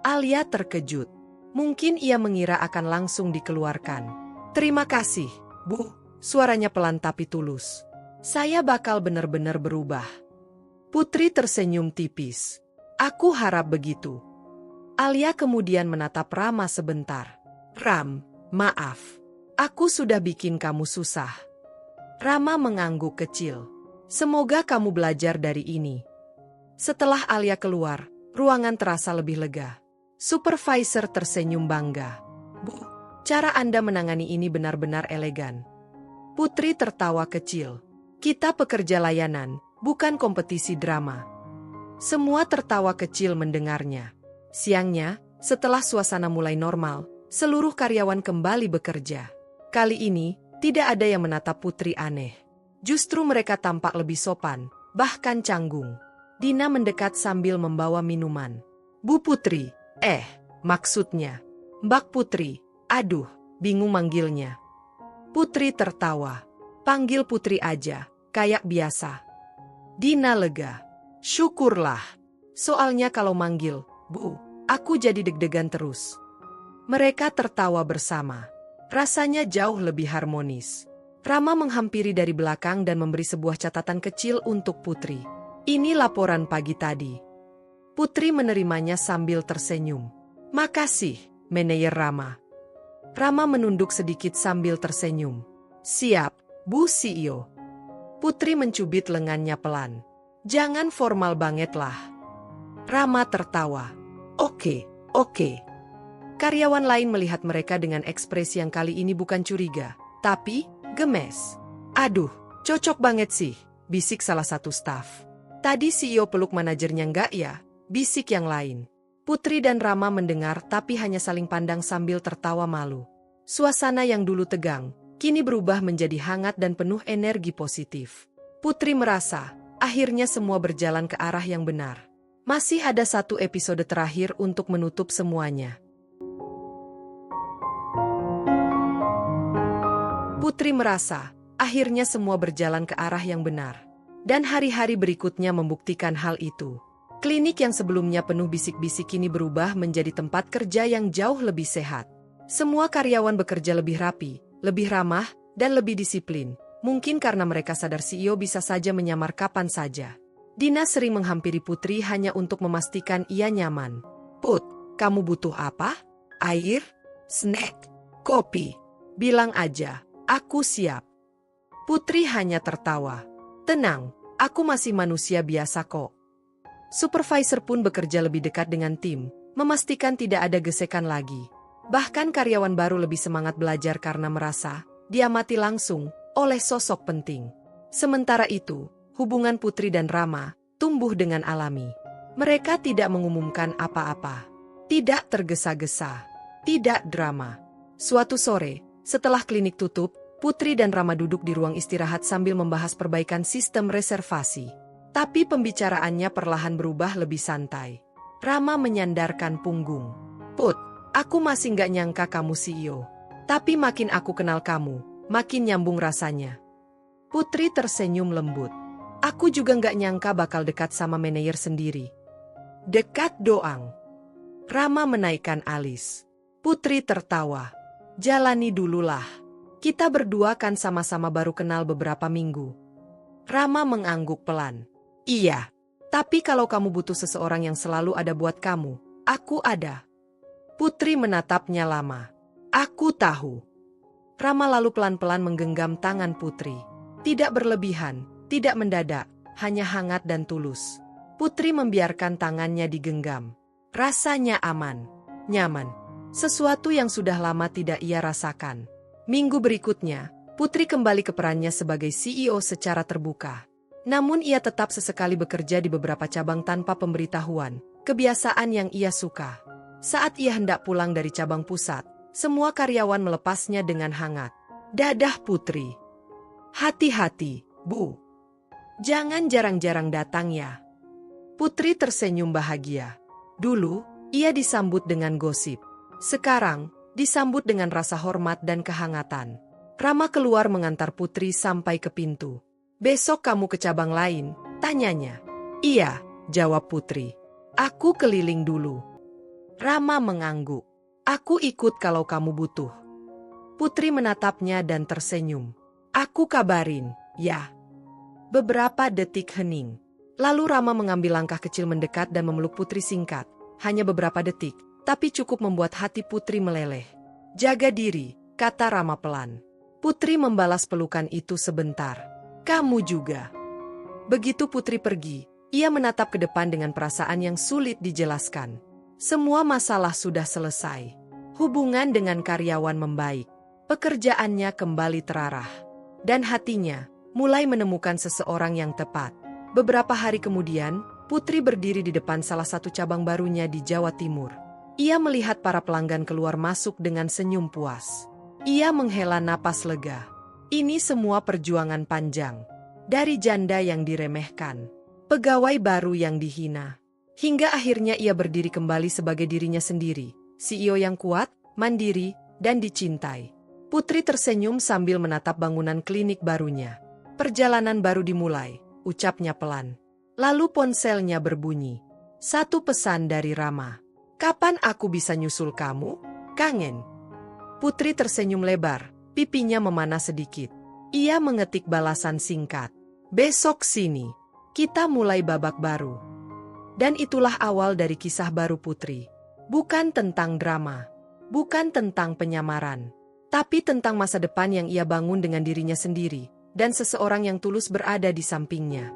Alia terkejut. Mungkin ia mengira akan langsung dikeluarkan. Terima kasih, Bu. Suaranya pelan tapi tulus. Saya bakal benar-benar berubah. Putri tersenyum tipis. Aku harap begitu. Alia kemudian menatap Rama sebentar. Ram, maaf. Aku sudah bikin kamu susah. Rama mengangguk kecil. Semoga kamu belajar dari ini. Setelah Alia keluar, ruangan terasa lebih lega. Supervisor tersenyum bangga. Bu, cara Anda menangani ini benar-benar elegan. Putri tertawa kecil. Kita pekerja layanan, bukan kompetisi drama. Semua tertawa kecil mendengarnya. Siangnya, setelah suasana mulai normal, seluruh karyawan kembali bekerja. Kali ini, tidak ada yang menatap Putri aneh. Justru mereka tampak lebih sopan, bahkan canggung. Dina mendekat sambil membawa minuman. Bu Putri, maksudnya. Mbak Putri, aduh, bingung manggilnya. Putri tertawa. Panggil Putri aja, kayak biasa. Dina lega. Syukurlah. Soalnya kalau manggil, Bu, aku jadi deg-degan terus. Mereka tertawa bersama. Rasanya jauh lebih harmonis. Rama menghampiri dari belakang dan memberi sebuah catatan kecil untuk Putri. Ini laporan pagi tadi. Putri menerimanya sambil tersenyum. Makasih, Manajer Rama. Rama menunduk sedikit sambil tersenyum. Siap, Bu CEO. Putri mencubit lengannya pelan. Jangan formal banget lah. Rama tertawa. Oke. Karyawan lain melihat mereka dengan ekspresi yang kali ini bukan curiga, tapi gemes. Aduh, cocok banget sih, bisik salah satu staf. Tadi CEO peluk manajernya enggak ya? Bisik yang lain. Putri dan Rama mendengar tapi hanya saling pandang sambil tertawa malu. Suasana yang dulu tegang, kini berubah menjadi hangat dan penuh energi positif. Putri merasa, akhirnya semua berjalan ke arah yang benar. Masih ada satu episode terakhir untuk menutup semuanya. Putri merasa, akhirnya semua berjalan ke arah yang benar. Dan hari-hari berikutnya membuktikan hal itu. Klinik yang sebelumnya penuh bisik-bisik kini berubah menjadi tempat kerja yang jauh lebih sehat. Semua karyawan bekerja lebih rapi, lebih ramah, dan lebih disiplin. Mungkin karena mereka sadar CEO bisa saja menyamar kapan saja. Dina sering menghampiri Putri hanya untuk memastikan ia nyaman. Put, kamu butuh apa? Air? Snack? Kopi? Bilang aja, aku siap. Putri hanya tertawa. Tenang, aku masih manusia biasa kok. Supervisor pun bekerja lebih dekat dengan tim, memastikan tidak ada gesekan lagi. Bahkan karyawan baru lebih semangat belajar karena merasa diamati langsung oleh sosok penting. Sementara itu, hubungan Putri dan Rama tumbuh dengan alami. Mereka tidak mengumumkan apa-apa. Tidak tergesa-gesa. Tidak drama. Suatu sore, setelah klinik tutup, Putri dan Rama duduk di ruang istirahat sambil membahas perbaikan sistem reservasi. Tapi pembicaraannya perlahan berubah lebih santai. Rama menyandarkan punggung. Put, aku masih nggak nyangka kamu CEO. Tapi makin aku kenal kamu, makin nyambung rasanya. Putri tersenyum lembut. Aku juga nggak nyangka bakal dekat sama manajer sendiri. Dekat doang. Rama menaikkan alis. Putri tertawa. Jalani dululah. Kita berdua kan sama-sama baru kenal beberapa minggu. Rama mengangguk pelan. Iya, tapi kalau kamu butuh seseorang yang selalu ada buat kamu, aku ada. Putri menatapnya lama. Aku tahu. Rama lalu pelan-pelan menggenggam tangan Putri. Tidak berlebihan, tidak mendadak, hanya hangat dan tulus. Putri membiarkan tangannya digenggam. Rasanya aman, nyaman. Sesuatu yang sudah lama tidak ia rasakan. Minggu berikutnya, Putri kembali ke perannya sebagai CEO secara terbuka. Namun ia tetap sesekali bekerja di beberapa cabang tanpa pemberitahuan, kebiasaan yang ia suka. Saat ia hendak pulang dari cabang pusat, semua karyawan melepasnya dengan hangat. Dadah Putri. Hati-hati, Bu. Jangan jarang-jarang datang ya. Putri tersenyum bahagia. Dulu, ia disambut dengan gosip. Sekarang, disambut dengan rasa hormat dan kehangatan. Rama keluar mengantar Putri sampai ke pintu. "Besok kamu ke cabang lain?" tanyanya. "Iya," jawab Putri. "Aku keliling dulu." Rama mengangguk. "Aku ikut kalau kamu butuh." Putri menatapnya dan tersenyum. "Aku kabarin, ya." Beberapa detik hening. Lalu Rama mengambil langkah kecil mendekat dan memeluk Putri singkat. Hanya beberapa detik, tapi cukup membuat hati Putri meleleh. "Jaga diri," kata Rama pelan. Putri membalas pelukan itu sebentar. "Kamu juga." Begitu Putri pergi, ia menatap ke depan dengan perasaan yang sulit dijelaskan. Semua masalah sudah selesai. Hubungan dengan karyawan membaik. Pekerjaannya kembali terarah. Dan hatinya mulai menemukan seseorang yang tepat. Beberapa hari kemudian, Putri berdiri di depan salah satu cabang barunya di Jawa Timur. Ia melihat para pelanggan keluar masuk dengan senyum puas. Ia menghela napas lega. Ini semua perjuangan panjang. Dari janda yang diremehkan, pegawai baru yang dihina, hingga akhirnya ia berdiri kembali sebagai dirinya sendiri, CEO yang kuat, mandiri, dan dicintai. Putri tersenyum sambil menatap bangunan klinik barunya. "Perjalanan baru dimulai," ucapnya pelan. Lalu ponselnya berbunyi. Satu pesan dari Rama. "Kapan aku bisa nyusul kamu? Kangen." Putri tersenyum lebar, pipinya memanas sedikit. Ia mengetik balasan singkat. "Besok sini. Kita mulai babak baru." Dan itulah awal dari kisah baru Putri. Bukan tentang drama, bukan tentang penyamaran, tapi tentang masa depan yang ia bangun dengan dirinya sendiri, dan seseorang yang tulus berada di sampingnya.